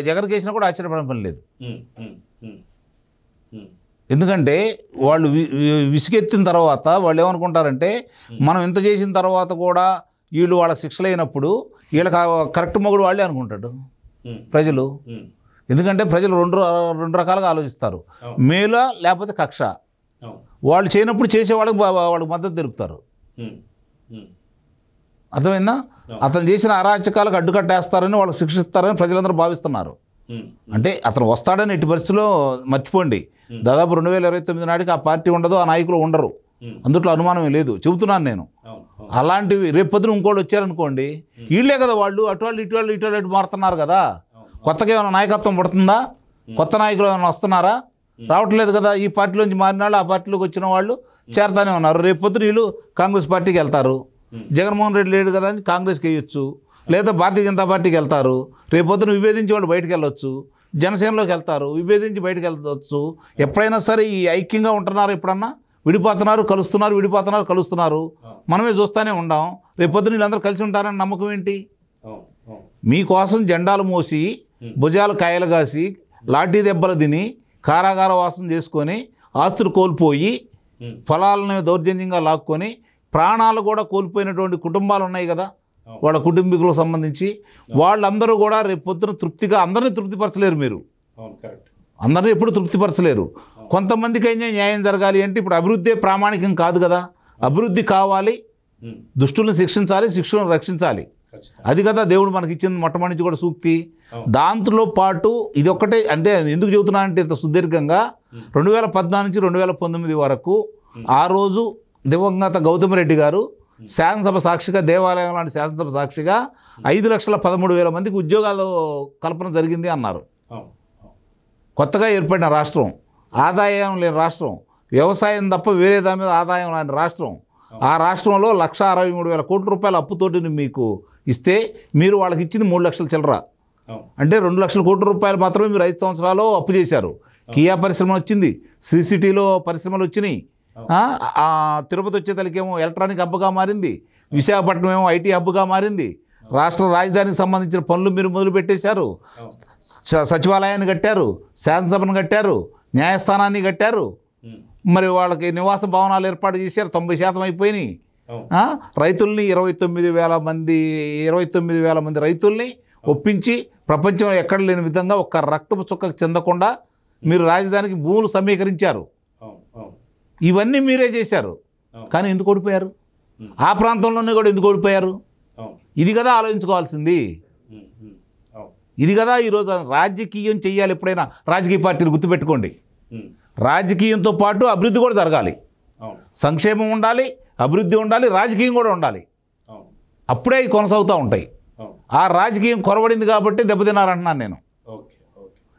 జగన్ కేసినా కూడా ఆశ్చర్యపడడం పని లేదు. ఎందుకంటే వాళ్ళు విసుగెత్తిన తర్వాత వాళ్ళు ఏమనుకుంటారంటే, మనం ఇంత చేసిన తర్వాత కూడా వీళ్ళు వాళ్ళకి శిక్షలు అయినప్పుడు వీళ్ళకి కరెక్ట్ మొగుడు వాళ్ళే అనుకుంటాడు ప్రజలు. ఎందుకంటే ప్రజలు రెండు రకాలుగా ఆలోచిస్తారు, మేలా లేకపోతే కక్ష. వాళ్ళు చేయనప్పుడు చేసే వాళ్ళకి మద్దతు తెలుపుతారు. అర్థమైందా? అతను చేసిన అరాచకాలకు అడ్డుకట్టేస్తారని వాళ్ళు శిక్షిస్తారని ప్రజలందరూ భావిస్తున్నారు. అంటే అతను వస్తాడని ఎట్టి పరిస్థితుల్లో మర్చిపోండి, దాదాపు 2029 నాటికి ఆ పార్టీ ఉండదు, ఆ నాయకులు ఉండరు, అందుట్లో అనుమానమే లేదు, చెబుతున్నాను నేను. అలాంటివి రేపు పొద్దున ఇంకోటి వచ్చారనుకోండి, వీళ్ళే కదా వాళ్ళు అటువాళ్ళు ఇటువాళ్ళు మారుతున్నారు కదా. కొత్తగా ఏమైనా నాయకత్వం పడుతుందా? కొత్త నాయకులు ఏమైనా వస్తున్నారా? రావట్లేదు కదా. ఈ పార్టీలోంచి మారిన వాళ్ళు ఆ పార్టీలోకి వచ్చిన వాళ్ళు చేరతానే ఉన్నారు. రేపు పొద్దున వీళ్ళు కాంగ్రెస్ పార్టీకి వెళ్తారు, జగన్మోహన్ రెడ్డి లేడు కదా అని కాంగ్రెస్కి వేయొచ్చు, లేదా భారతీయ జనతా పార్టీకి వెళ్తారు. రేపు పొద్దున విభేదించి వాళ్ళు బయటకు వెళ్ళొచ్చు, జనసేనలోకి వెళ్తారు, విభేదించి బయటకు వెళ్ళవచ్చు. ఎప్పుడైనా సరే ఈ ఐక్యంగా ఉంటున్నారు, ఎప్పుడన్నా విడిపోతున్నారు, కలుస్తున్నారు. మనమే చూస్తూనే ఉండాం. రేపు పొద్దున వీళ్ళందరూ కలిసి ఉంటారని నమ్మకం ఏంటి? మీకోసం జెండాలు మోసి, భుజాలు కాయలు కాసి, లాఠీ దెబ్బలు తిని, కారాగార వాసం చేసుకొని, ఆస్తులు కోల్పోయి, పొలాలను దౌర్జన్యంగా లాక్కొని, ప్రాణాలు కూడా కోల్పోయినటువంటి కుటుంబాలు ఉన్నాయి కదా వాళ్ళ కుటుంబీకులకు సంబంధించి. వాళ్ళందరూ కూడా రేపు పొద్దున తృప్తిగా అందరినీ తృప్తిపరచలేరు. మీరు అందరినీ ఎప్పుడు తృప్తిపరచలేరు. కొంతమందికి అయినా న్యాయం జరగాలి అంటే ఇప్పుడు అభివృద్ధి ప్రామాణికం కాదు కదా. అభివృద్ధి కావాలి, దుష్టులను శిక్షించాలి, శిక్షులను రక్షించాలి. అది కదా దేవుడు మనకి ఇచ్చిన మొట్టమొదటి కూడా సూక్తి. దాంతో పాటు ఇది ఒక్కటే. అంటే ఎందుకు చెబుతున్నానంటే ఇంత సుదీర్ఘంగా 2014 నుంచి 2019 వరకు ఆ రోజు దివంగత గౌతమ్ రెడ్డి గారు శాసనసభ సాక్షిగా, దేవాలయం లాంటి శాసనసభ సాక్షిగా 5,13,000 మందికి ఉద్యోగాలు కల్పన జరిగింది అన్నారు. కొత్తగా ఏర్పడిన రాష్ట్రం, ఆదాయం లేని రాష్ట్రం, వ్యవసాయం తప్ప వేరే దాని మీద ఆదాయం లేని రాష్ట్రం. ఆ రాష్ట్రంలో 1,63,000 కోట్ల రూపాయల అప్పుతోటిని మీకు ఇస్తే మీరు వాళ్ళకి ఇచ్చింది 3 లక్షల చిల్లర. అంటే 2 లక్షల కోట్ల రూపాయలు మాత్రమే మీరు 5 సంవత్సరాలు అప్పు చేశారు. కియా పరిశ్రమ వచ్చింది, శ్రీ సిటీలో పరిశ్రమలు వచ్చినాయి, తిరుపతి వచ్చేతలకేమో ఎలక్ట్రానిక్ హబ్గా మారింది, విశాఖపట్నం ఏమో ఐటీ హబ్గా మారింది, రాష్ట్ర రాజధానికి సంబంధించిన పనులు మీరు మొదలు పెట్టేశారు, సచివాలయాన్ని కట్టారు, శాసనసభను కట్టారు, న్యాయస్థానాన్ని కట్టారు, మరి వాళ్ళకి నివాస భవనాలు ఏర్పాటు చేశారు, 90% అయిపోయినాయి. రైతుల్ని 29,000 మంది రైతుల్ని ఒప్పించి ప్రపంచంలో ఎక్కడ లేని విధంగా ఒక్క రక్తపు చుక్కకు చెందకుండా మీరు రాజధానికి భూములు సమీకరించారు. ఇవన్నీ మీరే చేశారు. కానీ ఎందుకు ఓడిపోయారు? ఆ ప్రాంతంలోనే కూడా ఎందుకు ఓడిపోయారు? ఇది కదా ఆలోచించుకోవాల్సింది. ఇది కదా ఈరోజు రాజకీయం చెయ్యాలి. ఎప్పుడైనా రాజకీయ పార్టీలు గుర్తుపెట్టుకోండి, రాజకీయంతో పాటు అభివృద్ధి కూడా జరగాలి. సంక్షేమం ఉండాలి, అభివృద్ధి ఉండాలి, రాజకీయం కూడా ఉండాలి. అప్పుడే కొనసాగుతూ ఉంటాయి. ఆ రాజకీయం కొరవడింది కాబట్టి దెబ్బతిన్నారంటున్నాను నేను.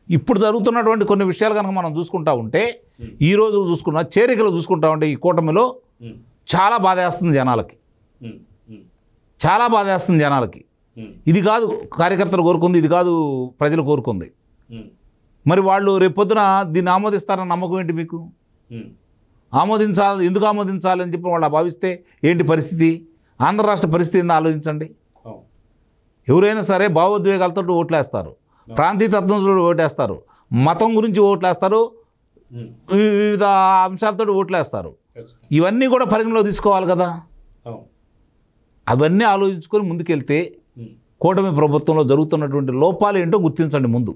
ఇప్పుడు జరుగుతున్నటువంటి కొన్ని విషయాలు కనుక మనం చూసుకుంటా ఉంటే, ఈరోజు చూసుకున్న చేరికలు చూసుకుంటా ఉంటే ఈ కూటమిలో చాలా బాధేస్తుంది జనాలకి, చాలా బాధేస్తుంది జనాలకి. ఇది కాదు కార్యకర్తలు కోరుకుంది, ఇది కాదు ప్రజలు కోరుకుంది. మరి వాళ్ళు రేపొద్దున దీన్ని ఆమోదిస్తారన్న నమ్మకం ఏంటి మీకు? ఆమోదించాలి, ఎందుకు ఆమోదించాలని చెప్పి వాళ్ళు భావిస్తే ఏంటి పరిస్థితి? ఆంధ్ర రాష్ట్ర పరిస్థితి ఏందో ఆలోచించండి. ఎవరైనా సరే భావోద్వేగాలతో ఓట్లేస్తారు, ప్రాంతీయ తత్వంతో ఓటేస్తారు, మతం గురించి ఓట్లేస్తారు, వివిధ అంశాలతో ఓట్లేస్తారు. ఇవన్నీ కూడా పరిగణలో తీసుకోవాలి కదా. అవన్నీ ఆలోచించుకొని ముందుకెళ్తే కూటమి ప్రభుత్వంలో జరుగుతున్నటువంటి లోపాలు ఏంటో గుర్తించండి ముందు.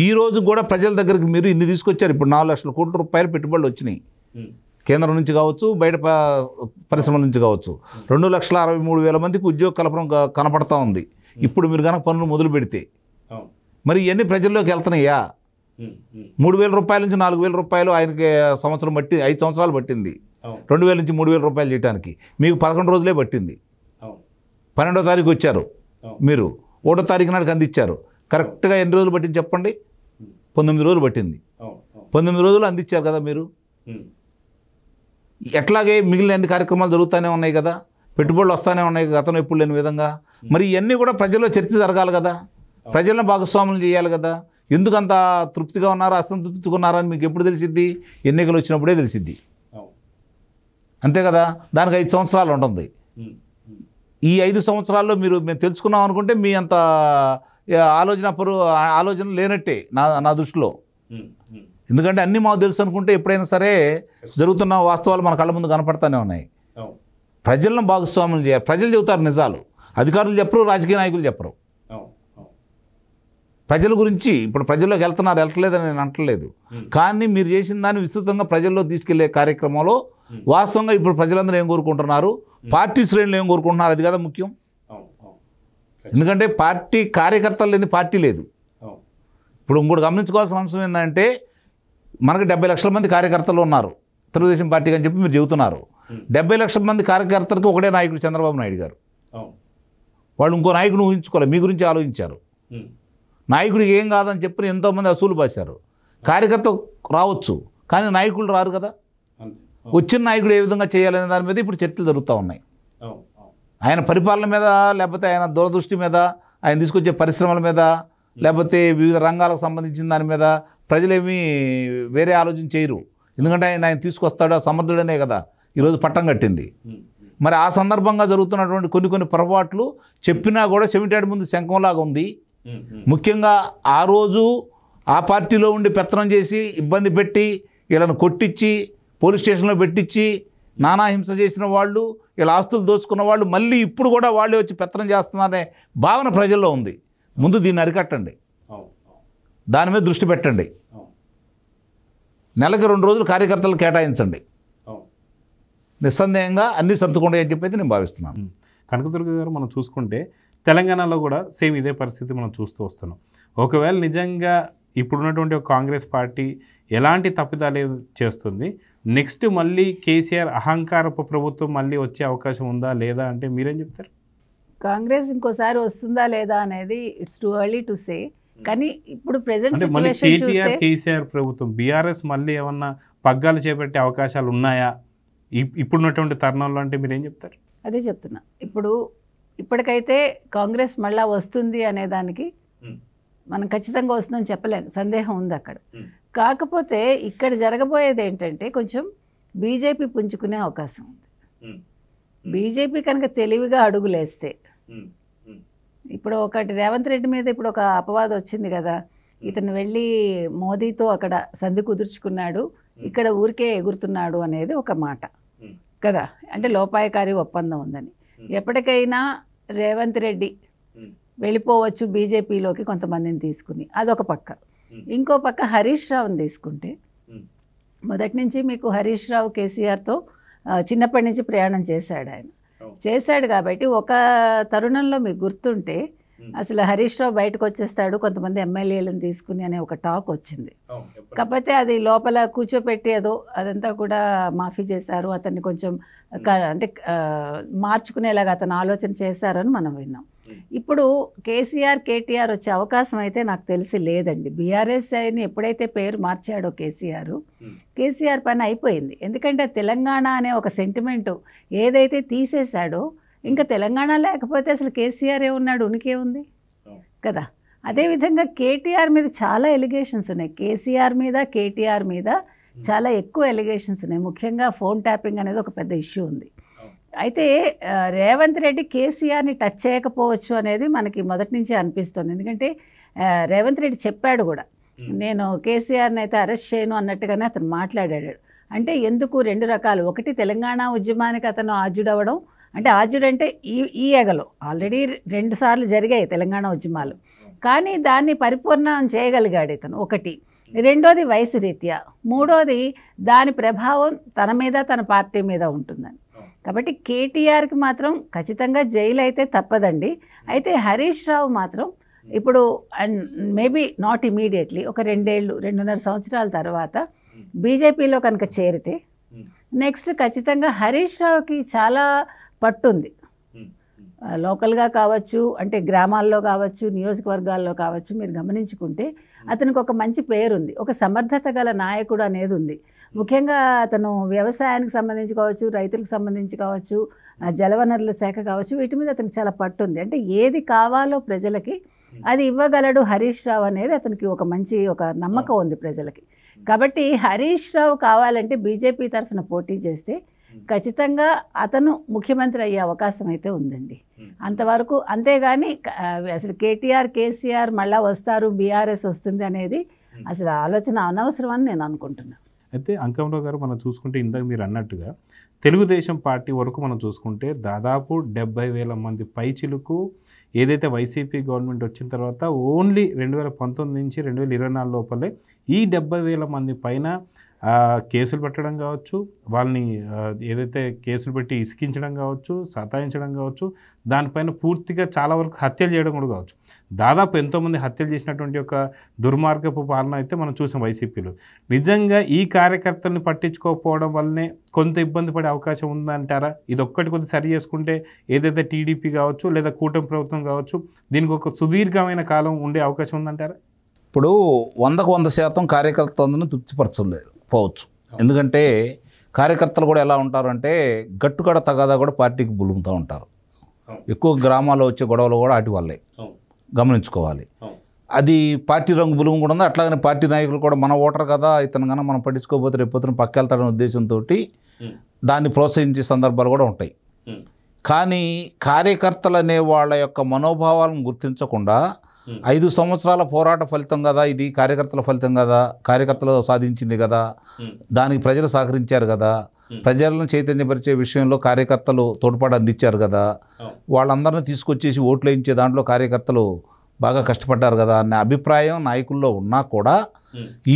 ఈరోజు కూడా ప్రజల దగ్గరికి మీరు ఇన్ని తీసుకొచ్చారు. ఇప్పుడు 4 లక్షల కోట్ల రూపాయలు పెట్టుబడులు వచ్చినాయి, కేంద్రం నుంచి కావచ్చు, బయట పరిశ్రమల నుంచి కావచ్చు. 2,63,000 మందికి ఉద్యోగ కల్పన కనపడతా ఉంది. ఇప్పుడు మీరు కనుక పనులు మొదలు పెడితే మరి ఇవన్నీ ప్రజల్లోకి వెళ్తున్నాయా? 3,000 రూపాయల నుంచి 4,000 రూపాయలు ఆయనకి సంవత్సరం బట్టి 5 సంవత్సరాలు పట్టింది. 2,000 నుంచి 3,000 రూపాయలు చేయడానికి మీకు 11 రోజులే పట్టింది. 12వ తారీఖు వచ్చారు మీరు, 1వ తారీఖు నాటికి అందించారు. కరెక్ట్గా ఎన్ని రోజులు పట్టింది చెప్పండి? 19 రోజులు పట్టింది. 19 రోజులు అందించారు కదా మీరు. ఎట్లాగే మిగిలిన అన్ని కార్యక్రమాలు జరుగుతూనే ఉన్నాయి కదా, పెట్టుబడులు వస్తూనే ఉన్నాయి గతంలో ఎప్పుడు లేని విధంగా. మరి ఇవన్నీ కూడా ప్రజల్లో చర్చ జరగాలి కదా, ప్రజలను భాగస్వాములు చేయాలి కదా. ఎందుకంత తృప్తిగా ఉన్నారా అసంతృప్తిగా ఉన్నారా అని మీకు ఎప్పుడు తెలిసిద్ది? ఎన్నికలు వచ్చినప్పుడే తెలిసిద్ది, అంతే కదా. దానికి 5 సంవత్సరాలు ఉంటుంది. ఈ 5 సంవత్సరాల్లో మేము తెలుసుకున్నాం అనుకుంటే మీ అంత ఆలోచన లేనట్టే నా దృష్టిలో. ఎందుకంటే అన్నీ మాకు తెలుసు అనుకుంటే ఎప్పుడైనా సరే జరుగుతున్న వాస్తవాలు మన కళ్ళ ముందు కనపడతానే ఉన్నాయి. ప్రజలను భాగస్వాములు చేయాలి. ప్రజలు చెబుతారు నిజాలు, అధికారులు చెప్పరు, రాజకీయ నాయకులు చెప్పరు. ప్రజల గురించి ఇప్పుడు ప్రజల్లోకి వెళ్తలేదని నేను అంటలేదు, కానీ మీరు చేసిన దాన్ని విస్తృతంగా ప్రజల్లో తీసుకెళ్లే కార్యక్రమంలో వాస్తవంగా ఇప్పుడు ప్రజలందరూ ఏం కోరుకుంటున్నారు, పార్టీ శ్రేణులు ఏం కోరుకుంటున్నారు, అది కదా ముఖ్యం. ఎందుకంటే పార్టీ కార్యకర్తలు లేని పార్టీ లేదు. ఇప్పుడు ఇంకోటి గమనించుకోవాల్సిన అంశం ఏంటంటే, మనకు 70 లక్షల మంది కార్యకర్తలు ఉన్నారు తెలుగుదేశం పార్టీకి అని చెప్పి మీరు చెబుతున్నారు. 70 లక్షల మంది కార్యకర్తలకు ఒకటే నాయకుడు చంద్రబాబు నాయుడు గారు. వాళ్ళు ఇంకో నాయకుడు ఊహించుకోవాలి, మీ గురించి ఆలోచించారు. నాయకుడికి ఏం కాదని చెప్పి ఎంతోమంది అసూలు బాశారు. కార్యకర్త రావచ్చు కానీ నాయకులు రారు కదా. వచ్చిన నాయకుడు ఏ విధంగా చేయాలనే దాని మీద ఇప్పుడు చర్చలు జరుగుతూ ఉన్నాయి. ఆయన పరిపాలన మీద, లేకపోతే ఆయన దూరదృష్టి మీద, ఆయన తీసుకొచ్చే పరిశ్రమల మీద, లేకపోతే వివిధ రంగాలకు సంబంధించిన దాని మీద ప్రజలేమీ వేరే ఆలోచన చేయరు. ఎందుకంటే ఆయన తీసుకొస్తాడు, సమర్థుడనే కదా ఈరోజు పట్టం కట్టింది. మరి ఆ సందర్భంగా జరుగుతున్నటువంటి కొన్ని పొరపాట్లు చెప్పినా కూడా చెవిటాడి ముందు శంఖంలాగా ఉంది. ముఖ్యంగా ఆ రోజు ఆ పార్టీలో ఉండి పెత్తనం చేసి ఇబ్బంది పెట్టి వీళ్ళను కొట్టించి పోలీస్ స్టేషన్లో పెట్టించి నానా హింస చేసిన వాళ్ళు, వీళ్ళ ఆస్తులు దోచుకున్న వాళ్ళు మళ్ళీ ఇప్పుడు కూడా వాళ్ళే వచ్చి పెత్తనం చేస్తున్నారనే భావన ప్రజల్లో ఉంది. ముందు దీన్ని అరికట్టండి, దాని మీద దృష్టి పెట్టండి. నెలకు 2 రోజులు కార్యకర్తలు కేటాయించండి, నిస్సందేహంగా అన్నీ సర్దుకుంటాయి అని చెప్పి నేను భావిస్తున్నాను. కనకదుర్గ గారు, మనం చూసుకుంటే తెలంగాణలో కూడా సేమ్ ఇదే పరిస్థితి మనం చూస్తూ వస్తున్నాం. ఒకవేళ నిజంగా ఇప్పుడున్నటువంటి ఒక కాంగ్రెస్ పార్టీ ఎలాంటి తప్పిదాలు చేస్తుంది, నెక్స్ట్ మళ్ళీ కేసీఆర్ అహంకారపు ప్రభుత్వం మళ్ళీ వచ్చే అవకాశం ఉందా లేదా అంటే మీరేం చెప్తారు? కాంగ్రెస్ ఇంకోసారి వస్తుందా లేదా అనేది it's too early to say. కానీ ఇప్పుడు ప్రెజెంట్ అంటే మళ్ళీ సిచ్యువేషన్ చూస్తే కేసీఆర్ ప్రభుత్వం బీఆర్ఎస్ మళ్ళీ ఏమన్నా పగ్గాలు చేపట్టే అవకాశాలు ఉన్నాయా ఇప్పుడున్నటువంటి తరుణంలో అంటే మీరేం చెప్తారు? అదే చెప్తున్నా. ఇప్పటికైతే కాంగ్రెస్ మళ్ళా వస్తుంది అనే దానికి మనం ఖచ్చితంగా వస్తుందని చెప్పలేం, సందేహం ఉంది అక్కడ. కాకపోతే ఇక్కడ జరగబోయేది ఏంటంటే కొంచెం బీజేపీ పుంజుకునే అవకాశం ఉంది. బీజేపీ కనుక తెలివిగా అడుగులేస్తే, ఇప్పుడు ఒకటి రేవంత్ రెడ్డి మీద ఇప్పుడు ఒక అపవాదం వచ్చింది కదా, ఇతను వెళ్ళి మోదీతో అక్కడ సంధి కుదుర్చుకున్నాడు, ఇక్కడ ఊరికే ఎగురుతున్నాడు అనేది ఒక మాట కదా, అంటే లోపాయకారి ఒప్పందం ఉందని. ఎప్పటికైనా రేవంత్ రెడ్డి వెళ్ళిపోవచ్చు బీజేపీలోకి కొంతమందిని తీసుకుని, అదొక పక్క. ఇంకో పక్క హరీష్ రావుని తీసుకుంటే, మొదటి నుంచి మీకు హరీష్ రావు కేసీఆర్తో చిన్నప్పటి నుంచి ప్రయాణం చేశాడు. ఆయన చేశాడు కాబట్టి ఒక తరుణంలో మీకు గుర్తుంటే అసలు హరీష్ రావు బయటకు వచ్చేస్తాడు కొంతమంది ఎమ్మెల్యేలను తీసుకుని అనే ఒక టాక్ వచ్చింది. కాకపోతే అది లోపల కూర్చోపెట్టి ఏదో అదంతా కూడా మాఫీ చేశారు, అతన్ని కొంచెం అంటే మార్చుకునేలాగా అతను ఆలోచన చేశారని మనం విన్నాం. ఇప్పుడు కేసీఆర్ కేటీఆర్ వచ్చే అవకాశం అయితే నాకు తెలిసి లేదండి. బీఆర్ఎస్ అని ఎప్పుడైతే పేరు మార్చాడో కేసీఆర్ పని అయిపోయింది. ఎందుకంటే తెలంగాణ అనే ఒక సెంటిమెంటు ఏదైతే తీసేశాడో, ఇంకా తెలంగాణ లేకపోతే అసలు కేసీఆర్ ఏమున్నాడు, ఉనికే ఉంది కదా. అదేవిధంగా కేటీఆర్ మీద చాలా ఎలిగేషన్స్ ఉన్నాయి, కేసీఆర్ మీద కేటీఆర్ మీద చాలా ఎక్కువ ఎలిగేషన్స్ ఉన్నాయి. ముఖ్యంగా ఫోన్ ట్యాపింగ్ అనేది ఒక పెద్ద ఇష్యూ ఉంది. అయితే రేవంత్ రెడ్డి కేసీఆర్ని టచ్ చేయకపోవచ్చు అనేది మనకి మొదటి నుంచే అనిపిస్తుంది. ఎందుకంటే రేవంత్ రెడ్డి చెప్పాడు కూడా, నేను కేసీఆర్ని అయితే అరెస్ట్ చేయను అన్నట్టుగానే అతను మాట్లాడాడు. అంటే ఎందుకు రెండు రకాలు, ఒకటి తెలంగాణ ఉద్యమానికి అతను ఆజ్యుడవడం, అంటే ఆజ్యుడంటే ఈ ఎగలో ఆల్రెడీ 2 సార్లు జరిగాయి తెలంగాణ ఉద్యమాలు, కానీ దాన్ని పరిపూర్ణం చేయగలిగాడు ఇతను ఒకటి. రెండోది వయసు రీత్యా, మూడోది దాని ప్రభావం తన మీద తన పార్టీ మీద ఉంటుందని. కాబట్టి కేటీఆర్కి మాత్రం ఖచ్చితంగా జైలు అయితే తప్పదండి. అయితే హరీష్ రావు మాత్రం ఇప్పుడు మేబీ నాట్ ఇమీడియట్లీ ఒక 2.5 సంవత్సరాల తర్వాత బీజేపీలో కనుక చేరితే నెక్స్ట్ ఖచ్చితంగా హరీష్ రావుకి చాలా పట్టుంది. లోకల్గా కావచ్చు, అంటే గ్రామాల్లో కావచ్చు, నియోజకవర్గాల్లో కావచ్చు, మీరు గమనించుకుంటే అతనికి ఒక మంచి పేరుంది, ఒక సమర్థత గల నాయకుడు అనేది ఉంది. ముఖ్యంగా అతను వ్యవసాయానికి సంబంధించి కావచ్చు, రైతులకు సంబంధించి కావచ్చు, జలవనరుల శాఖ కావచ్చు, వీటి మీద అతనికి చాలా పట్టుంది. అంటే ఏది కావాలో ప్రజలకి అది ఇవ్వగలడు హరీష్ రావు అనేది అతనికి ఒక మంచి ఒక నమ్మకం ఉంది ప్రజలకి. కాబట్టి హరీష్ రావు కావాలంటే బీజేపీ తరఫున పోటీ చేస్తే ఖచ్చితంగా అతను ముఖ్యమంత్రి అయ్యే అవకాశం అయితే ఉందండి. అంతవరకు. అంతేగాని అసలు కేసీఆర్ మళ్ళా వస్తారు, బీఆర్ఎస్ వస్తుంది అనేది అసలు ఆలోచన అనవసరం అని నేను అనుకుంటున్నాను. అయితే అంకమరావు గారు, మనం చూసుకుంటే ఇందాక మీరు అన్నట్టుగా తెలుగుదేశం పార్టీ వరకు మనం చూసుకుంటే దాదాపు 70,000 మంది పైచిలుకు ఏదైతే వైసీపీ గవర్నమెంట్ వచ్చిన తర్వాత ఓన్లీ 2019 నుంచి 2024 లోపలే ఈ 70,000 మంది పైన కేసులు పెట్టడం కావచ్చు, వాళ్ళని ఏదైతే కేసులు పెట్టి ఇసికించడం కావచ్చు, సతాయించడం కావచ్చు, దానిపైన పూర్తిగా చాలా వరకు హత్యలు చేయడం కూడా కావచ్చు. దాదాపు ఎంతోమంది హత్యలు చేసినటువంటి ఒక దుర్మార్గపు పాలన అయితే మనం చూసాం వైసీపీలో. నిజంగా ఈ కార్యకర్తల్ని పట్టించుకోకపోవడం వల్లనే కొంత ఇబ్బంది పడే అవకాశం ఉందంటారా? ఇది ఒక్కటి కొద్దిగా సరి చేసుకుంటే ఏదైతే టీడీపీ కావచ్చు లేదా కూటమి ప్రభుత్వం కావచ్చు, దీనికి ఒక సుదీర్ఘమైన కాలం ఉండే అవకాశం ఉందంటారా? ఇప్పుడు 100కు 100% కార్యకర్తలను తృప్తిపరచలేకపోవచ్చు. ఎందుకంటే కార్యకర్తలు కూడా ఎలా ఉంటారంటే గట్టుకడ తగాదా కూడా పార్టీకి బులుముతూ ఉంటారు. ఎక్కువ గ్రామాల్లో వచ్చే గొడవలు కూడా వాటి వల్లే గమనించుకోవాలి. అది పార్టీ రంగు బులుము కూడా ఉంది. అట్లాగనే పార్టీ నాయకులు కూడా మన ఓటర్ కదా, ఇతను కన్నా మనం పట్టించుకోకపోతే రేపొద్దున పక్కెళ్తాడనే ఉద్దేశంతో దాన్ని ప్రోత్సహించే సందర్భాలు కూడా ఉంటాయి. కానీ కార్యకర్తలు అనే వాళ్ళ యొక్క మనోభావాలను గుర్తించకుండా 5 సంవత్సరాల పోరాట ఫలితం కదా ఇది, కార్యకర్తల ఫలితం కదా, కార్యకర్తలు సాధించింది కదా, దానికి ప్రజలు సహకరించారు కదా, ప్రజలను చైతన్యపరిచే విషయంలో కార్యకర్తలు తోడ్పాటు అందించారు కదా, వాళ్ళందరినీ తీసుకొచ్చేసి ఓట్లు వేయించే దాంట్లో కార్యకర్తలు బాగా కష్టపడ్డారు కదా అనే అభిప్రాయం నాయకుల్లో ఉన్నా కూడా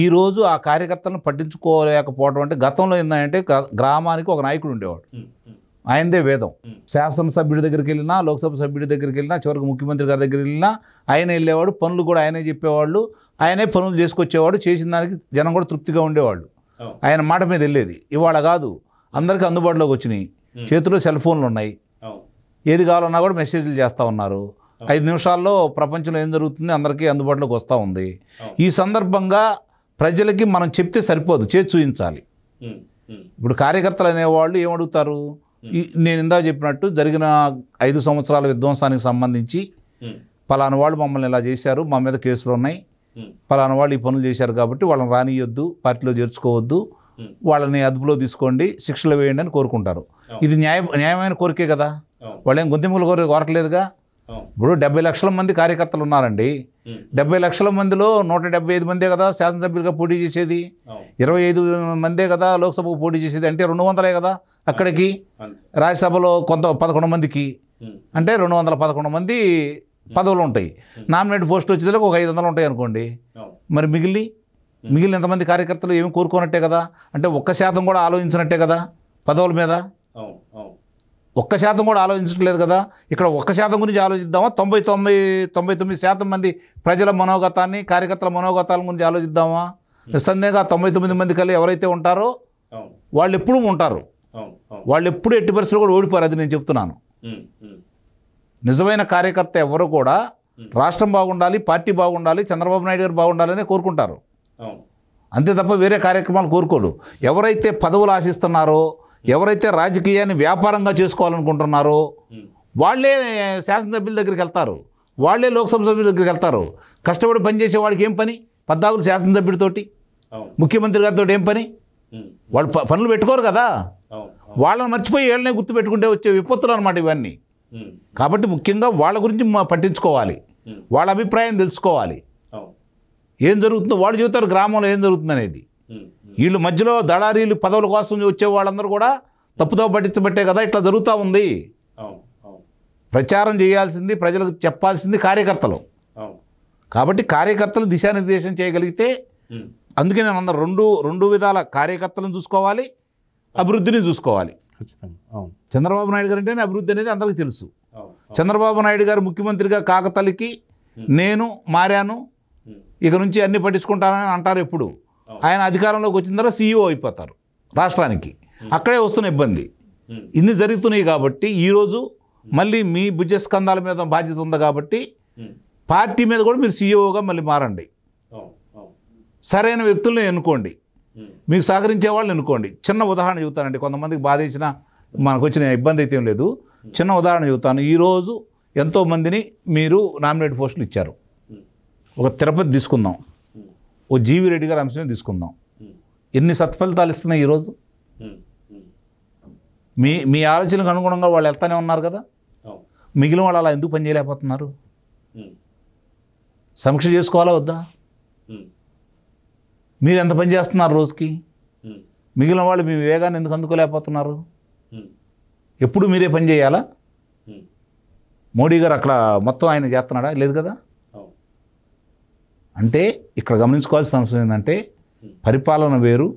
ఈరోజు ఆ కార్యకర్తలను పట్టించుకోలేకపోవడం. అంటే గతంలో ఏంటంటే గ్రామానికి ఒక నాయకుడు ఉండేవాడు, ఆయనదే వేదం. శాసనసభ్యుడి దగ్గరికి వెళ్ళినా, లోక్సభ సభ్యుడి దగ్గరికి వెళ్ళినా, చివరికి ముఖ్యమంత్రి గారి దగ్గరికి వెళ్ళినా ఆయన వెళ్ళేవాడు, పనులు కూడా ఆయనే చెప్పేవాళ్ళు, ఆయనే పనులు చేసుకొచ్చేవాడు, చేసిన దానికి జనం కూడా తృప్తిగా ఉండేవాళ్ళు. ఆయన మాట మీద వెళ్ళేది. ఇవాళ కాదు, అందరికీ అందుబాటులోకి వచ్చినాయి, చేతిలో సెల్ ఫోన్లు ఉన్నాయి, ఏది కావాలన్నా కూడా మెసేజ్లు చేస్తూ ఉన్నారు. 5 నిమిషాల్లో ప్రపంచంలో ఏం జరుగుతుంది అందరికీ అందుబాటులోకి వస్తూ ఉంది. ఈ సందర్భంగా ప్రజలకి మనం చెప్తే సరిపోదు, చేసి చూపించాలి. ఇప్పుడు కార్యకర్తలు అనేవాళ్ళు ఏమడుగుతారు, నేను ఇందా చెప్పినట్టు జరిగిన 5 సంవత్సరాల విధ్వంసానికి సంబంధించి పలానా వాళ్ళు మమ్మల్ని ఇలా చేశారు, మా మీద కేసులు ఉన్నాయి, పలానా వాళ్ళు ఈ పనులు చేశారు కాబట్టి వాళ్ళని రానియొద్దు, పార్టీలో చేర్చుకోవద్దు, వాళ్ళని అదుపులో తీసుకోండి, శిక్షలు వేయండి అని కోరుకుంటారు. ఇది న్యాయమైన కోరికే కదా, వాళ్ళేం గొంతెములు కోరట్లేదుగా. ఇప్పుడు 70 లక్షల మంది కార్యకర్తలు ఉన్నారండి. 70 లక్షల మందిలో 175 మందే కదా శాసనసభ్యులుగా పోటీ చేసేది, 25 మందే కదా లోక్సభకు పోటీ చేసేది. అంటే 200 కదా అక్కడికి. రాజ్యసభలో 11 మందికి అంటే 211 మంది పదవులు ఉంటాయి. నామినేట్ పోస్ట్ వచ్చేదానికి ఒక 500 ఉంటాయి అనుకోండి. మరి మిగిలిన ఎంతమంది కార్యకర్తలు ఏమి కోరుకోనట్టే కదా. అంటే 1% కూడా ఆలోచించినట్టే కదా పదవుల మీద. 1% కూడా ఆలోచించట్లేదు కదా. ఇక్కడ 1% గురించి ఆలోచిద్దామా, 99% మంది ప్రజల మనోగతాన్ని, కార్యకర్తల మనోగతాల గురించి ఆలోచిద్దామా? నిస్సందేహంగా 99 మంది కల్లా ఎవరైతే ఉంటారో వాళ్ళు ఎప్పుడూ ఉంటారు, వాళ్ళు ఎప్పుడు ఎట్టి పరిస్థితుల్లో కూడా ఓడిపోరు. అది నేను చెప్తున్నాను. నిజమైన కార్యకర్త ఎవరు కూడా రాష్ట్రం బాగుండాలి, పార్టీ బాగుండాలి, చంద్రబాబు నాయుడు గారు బాగుండాలని కోరుకుంటారు. అంతే తప్ప వేరే కార్యక్రమాలు కోరుకోరు. ఎవరైతే పదవులు ఆశిస్తున్నారో, ఎవరైతే రాజకీయాన్ని వ్యాపారంగా చేసుకోవాలనుకుంటున్నారో వాళ్ళే శాసనసభ్యుల దగ్గరికి వెళ్తారు, వాళ్ళే లోక్సభ సభ్యుల దగ్గరికి వెళ్తారు. కష్టపడి పనిచేసే వాడికి ఏం పని? 14 శాసనసభ్యుడితోటి, ముఖ్యమంత్రి గారితో ఏం పని? వాళ్ళు పనులు పెట్టుకోరు కదా. వాళ్ళని మర్చిపోయి ఏళ్ళనే గుర్తుపెట్టుకుంటే వచ్చే విపత్తులు అనమాట ఇవన్నీ. కాబట్టి ముఖ్యంగా వాళ్ళ గురించి పట్టించుకోవాలి, వాళ్ళ అభిప్రాయం తెలుసుకోవాలి. ఏం జరుగుతుందో వాళ్ళు చెబుతారు, గ్రామంలో ఏం జరుగుతుంది అనేది. వీళ్ళు మధ్యలో దళారీలు పదవుల కోసం వచ్చే వాళ్ళందరూ కూడా తప్పుతో పట్టించబట్టే కదా ఇట్లా జరుగుతూ ఉంది. ప్రచారం చేయాల్సింది, ప్రజలకు చెప్పాల్సింది కార్యకర్తలు. కాబట్టి కార్యకర్తలు దిశానిర్దేశం చేయగలిగితే, అందుకే నేను అందరూ రెండు విధాల కార్యకర్తలను చూసుకోవాలి, అభివృద్ధిని చూసుకోవాలి. చంద్రబాబు నాయుడు గారు అంటేనే అభివృద్ధి అనేది అందరికీ తెలుసు. చంద్రబాబు నాయుడు గారు ముఖ్యమంత్రిగా కాకతలికి నేను మారాను, ఇక నుంచి అన్ని పట్టించుకుంటానని అంటారు. ఎప్పుడు ఆయన అధికారంలోకి వచ్చిన తర్వాత CEO అయిపోతారు రాష్ట్రానికి. అక్కడే వస్తున్న ఇబ్బంది ఇన్ని జరుగుతున్నాయి. కాబట్టి ఈరోజు మళ్ళీ మీ భుజస్కంధాల మీద బాధ్యత ఉంది కాబట్టి పార్టీ మీద కూడా మీరు CEOగా మళ్ళీ మారండి. సరైన వ్యక్తులను ఎన్నుకోండి, మీకు సహకరించే వాళ్ళని ఎన్నుకోండి. చిన్న ఉదాహరణ చెబుతానండి, కొంతమందికి బాధించిన మనకు వచ్చిన ఇబ్బంది అయితే ఏం లేదు. చిన్న ఉదాహరణ చెబుతాను. ఈరోజు ఎంతోమందిని మీరు నామినేట్ పోస్టులు ఇచ్చారు. ఒక తిరుపతి తీసుకుందాం, ఓ జీవి రెడ్డి గారి అంశమే తీసుకుందాం. ఎన్ని సత్ఫలితాలు ఇస్తున్నాయి ఈరోజు? మీ ఆలోచనలకు అనుగుణంగా వాళ్ళు వెళ్తానే ఉన్నారు కదా. మిగిలిన వాళ్ళు అలా ఎందుకు పని చేయలేకపోతున్నారు? సమీక్ష చేసుకోవాలా వద్దా? మీరు ఎంత పని చేస్తున్నారు రోజుకి? మిగిలిన వాళ్ళు మీ వేగాన్ని ఎందుకు అందుకోలేకపోతున్నారు? ఎప్పుడు మీరే పని చేయాలా? మోడీ గారు అక్కడ మొత్తం ఆయన చేస్తున్నాడా? లేదు కదా. అంటే ఇక్కడ గమనించుకోవాల్సిన అవసరం ఏంటంటే, పరిపాలన వేరు,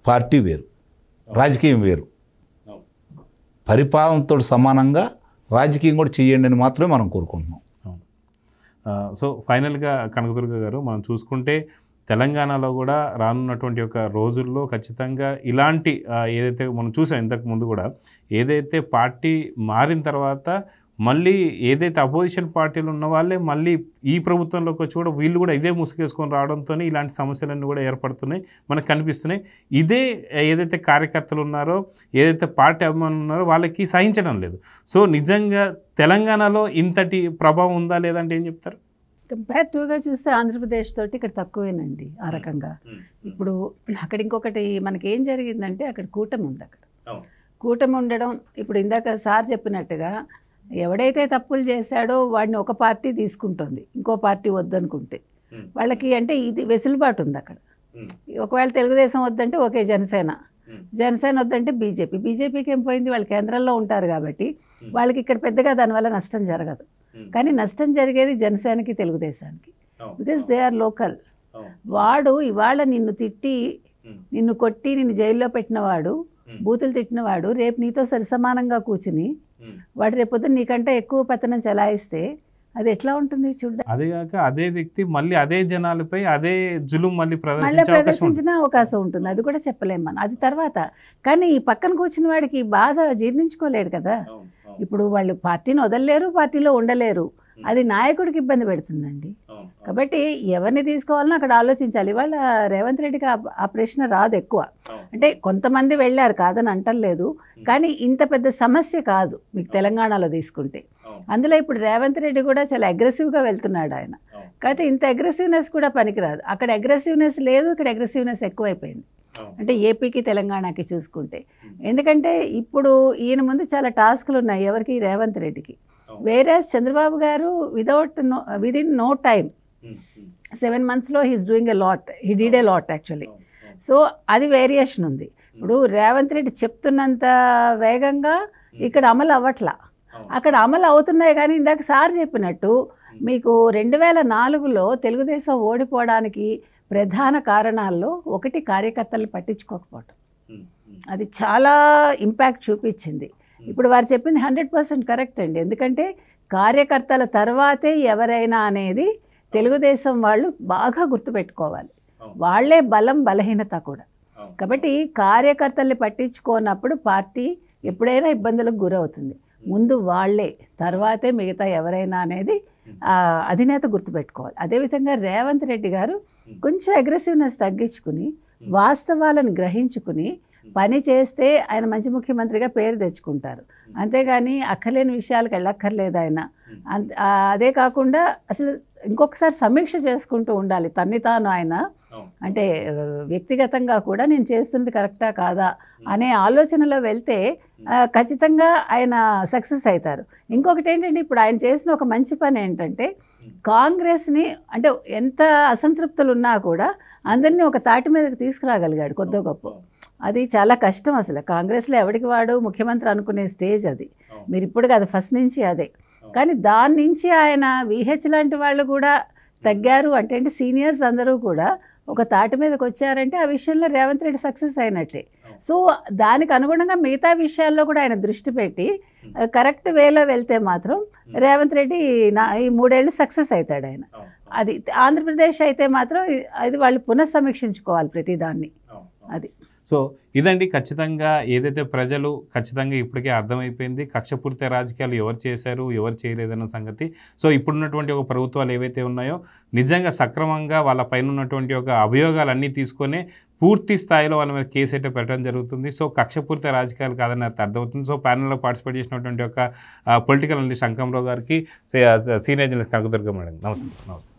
పార్టీ వేరు, రాజకీయం వేరు. పరిపాలనతో సమానంగా రాజకీయం కూడా చేయండి అని మాత్రమే మనం కోరుకుంటున్నాం. సో ఫైనల్గా కనకదుర్గ గారు, మనం చూసుకుంటే తెలంగాణలో కూడా రానున్నటువంటి ఒక రోజుల్లో ఖచ్చితంగా ఇలాంటి ఏదైతే మనం చూసాం ఇంతకు ముందు కూడా, ఏదైతే పార్టీ మారిన తర్వాత మళ్ళీ ఏదైతే అపోజిషన్ పార్టీలు ఉన్న వాళ్ళే మళ్ళీ ఈ ప్రభుత్వంలోకి వచ్చి కూడా వీళ్ళు కూడా ఇదే ముసుగేసుకొని రావడంతో ఇలాంటి సమస్యలన్నీ కూడా ఏర్పడుతున్నాయి, మనకు కనిపిస్తున్నాయి. ఇదే ఏదైతే కార్యకర్తలు ఉన్నారో, ఏదైతే పార్టీ అభిమానులు ఉన్నారో వాళ్ళకి సహించడం లేదు. సో నిజంగా తెలంగాణలో ఇంతటి ప్రభావం ఉందా లేదంటే ఏం చెప్తారు? కంపేరిటివ్గా చూస్తే ఆంధ్రప్రదేశ్ తోటి ఇక్కడ తక్కువేనండి ఆ రకంగా. ఇప్పుడు అక్కడ ఇంకొకటి మనకి ఏం జరిగిందంటే, అక్కడ కూటమి ఉంది. అక్కడ కూటమి ఉండడం, ఇప్పుడు ఇందాక సార్ చెప్పినట్టుగా ఎవడైతే తప్పులు చేశాడో వాడిని ఒక పార్టీ తీసుకుంటుంది, ఇంకో పార్టీ వద్దనుకుంటే వాళ్ళకి. అంటే ఇది వెసులుబాటు ఉంది అక్కడ. ఒకవేళ తెలుగుదేశం వద్దంటే ఓకే, జనసేన వద్దంటే బీజేపీకి ఏం పోయింది, వాళ్ళు కేంద్రంలో ఉంటారు కాబట్టి వాళ్ళకి ఇక్కడ పెద్దగా దానివల్ల నష్టం జరగదు. కానీ నష్టం జరిగేది జనసేనకి, తెలుగుదేశానికి. Because they are local. వాడు ఇవాళ నిన్ను తిట్టి, నిన్ను కొట్టి, నిన్ను జైల్లో పెట్టిన వాడు బూతులు తిట్టినవాడు రేపు నీతో సరిసమానంగా కూర్చుని వాడు రేపొద్దున నీకంటే ఎక్కువ పెత్తనం చలాయిస్తే అది ఎట్లా ఉంటుంది చూడ. అదే కాక అదే వ్యక్తి మళ్ళీ అదే జనాలపై అదే జులుం మళ్ళీ మళ్ళీ ప్రదర్శించిన అవకాశం ఉంటుంది. అది కూడా చెప్పలేము మనం, అది తర్వాత. కానీ ఈ పక్కన కూర్చున్న వాడికి బాధ జీర్ణించుకోలేడు కదా. ఇప్పుడు వాళ్ళు పార్టీని వదలలేరు, పార్టీలో ఉండలేరు, అది నాయకుడికి ఇబ్బంది పెడుతుందండి. కాబట్టి ఎవరిని తీసుకోవాలన్నా అక్కడ ఆలోచించాలి. ఇవాళ రేవంత్ రెడ్డికి ఆ ప్రశ్న రాదు ఎక్కువ. అంటే కొంతమంది వెళ్ళారు కాదని అంటలేదు, కానీ ఇంత పెద్ద సమస్య కాదు మీకు తెలంగాణలో తీసుకుంటే. అందులో ఇప్పుడు రేవంత్ రెడ్డి కూడా చాలా అగ్రెసివ్గా వెళ్తున్నాడు ఆయన. కాకపోతే ఇంత అగ్రెసివ్నెస్ కూడా పనికిరాదు. అక్కడ అగ్రెసివ్నెస్ లేదు, ఇక్కడ అగ్రెసివ్నెస్ ఎక్కువైపోయింది. అంటే ఏపీకి తెలంగాణకి చూసుకుంటే. ఎందుకంటే ఇప్పుడు ఈయన ముందు చాలా టాస్క్లు ఉన్నాయి ఎవరికి, రేవంత్ రెడ్డికి. వేరే Chandrababu garu within no time 7 monthsలో he's doing a lot, he did a lot actually. So అది వేరియేషన్ ఉంది. ఇప్పుడు రేవంత్ రెడ్డి చెప్తున్నంత వేగంగా ఇక్కడ అమలు అవ్వట్లా, అక్కడ అమలు అవుతున్నాయి. కానీ ఇందాక సార్ చెప్పినట్టు మీకు 2004లో తెలుగుదేశం ఓడిపోవడానికి ప్రధాన కారణాల్లో ఒకటి కార్యకర్తలను పట్టించుకోకపోవటం. అది చాలా ఇంపాక్ట్ చూపించింది. ఇప్పుడు వారు చెప్పింది 100% కరెక్ట్ అండి. ఎందుకంటే కార్యకర్తల తర్వాతే ఎవరైనా అనేది తెలుగుదేశం వాళ్ళు బాగా గుర్తుపెట్టుకోవాలి. వాళ్లే బలం బలహీనత కూడా. కాబట్టి కార్యకర్తల్ని పట్టించుకోనప్పుడు పార్టీ ఎప్పుడైనా ఇబ్బందులకు గురవుతుంది. ముందు వాళ్లే, తర్వాతే మిగతా ఎవరైనా అనేది అధినేత గుర్తుపెట్టుకోవాలి. అదేవిధంగా రేవంత్ రెడ్డి గారు కొంచెం అగ్రెసివ్నెస్ తగ్గించుకుని వాస్తవాలను గ్రహించుకుని పని చేస్తే ఆయన మంచి ముఖ్యమంత్రిగా పేరు తెచ్చుకుంటారు. అంతేగాని అక్కర్లేని విషయాలకు వెళ్ళక్కర్లేదు ఆయన. అదే కాకుండా అసలు ఇంకొకసారి సమీక్ష చేసుకుంటూ ఉండాలి తన్ని తాను. ఆయన అంటే వ్యక్తిగతంగా కూడా నేను చేస్తుంది కరెక్టా కాదా అనే ఆలోచనలో వెళ్తే ఖచ్చితంగా ఆయన సక్సెస్ అవుతారు. ఇంకొకటి ఏంటంటే ఇప్పుడు ఆయన చేసిన ఒక మంచి పని ఏంటంటే కాంగ్రెస్ని, అంటే ఎంత అసంతృప్తులు ఉన్నా కూడా అందరినీ ఒక తాటి మీదకి తీసుకురాగలిగాడు కొద్ది గొప్ప. అది చాలా కష్టం అసలు. కాంగ్రెస్లో ఎవరికి వాడు ముఖ్యమంత్రి అనుకునే స్టేజ్ అది. మీరు ఇప్పుడు కాదు, ఫస్ట్ నుంచి అదే. కానీ దాని నుంచి ఆయన విహెచ్ లాంటి వాళ్ళు కూడా తగ్గారు అంటే సీనియర్స్ అందరూ కూడా ఒక తాటి మీదకి వచ్చారంటే ఆ విషయంలో రేవంత్ రెడ్డి సక్సెస్ అయినట్టే. సో దానికి అనుగుణంగా మిగతా విషయాల్లో కూడా ఆయన దృష్టి పెట్టి కరెక్ట్ వేలో వెళ్తే మాత్రం రేవంత్ రెడ్డి ఈ 3 ఏళ్ళు సక్సెస్ అవుతాడు ఆయన. అది ఆంధ్రప్రదేశ్ అయితే మాత్రం అది వాళ్ళు పునఃసమీక్షించుకోవాలి ప్రతిదాన్ని. అది. సో ఇదండి ఖచ్చితంగా ఏదైతే ప్రజలు ఖచ్చితంగా ఇప్పటికే అర్థమైపోయింది కక్షపూరిత రాజకీయాలు ఎవరు చేశారు ఎవరు చేయలేదన్న సంగతి. సో ఇప్పుడున్నటువంటి ఒక ప్రభుత్వాలు ఏవైతే ఉన్నాయో నిజంగా సక్రమంగా వాళ్ళ పైన ఉన్నటువంటి ఒక అభియోగాలన్నీ తీసుకొని పూర్తి స్థాయిలో వాళ్ళ మీద కేసు అయితే పెట్టడం జరుగుతుంది. సో కక్షపూరిత రాజకీయాలు కాదని అర్థమవుతుంది. సో ప్యానెల్లో పార్టిసిపేట్ చేసినటువంటి ఒక పొలిటికల్ అనలిస్ట్ శంకర్రావు గారికి, సీనియర్ జర్నలిస్ట్ కనకదుర్గ మేడం, నమస్తే.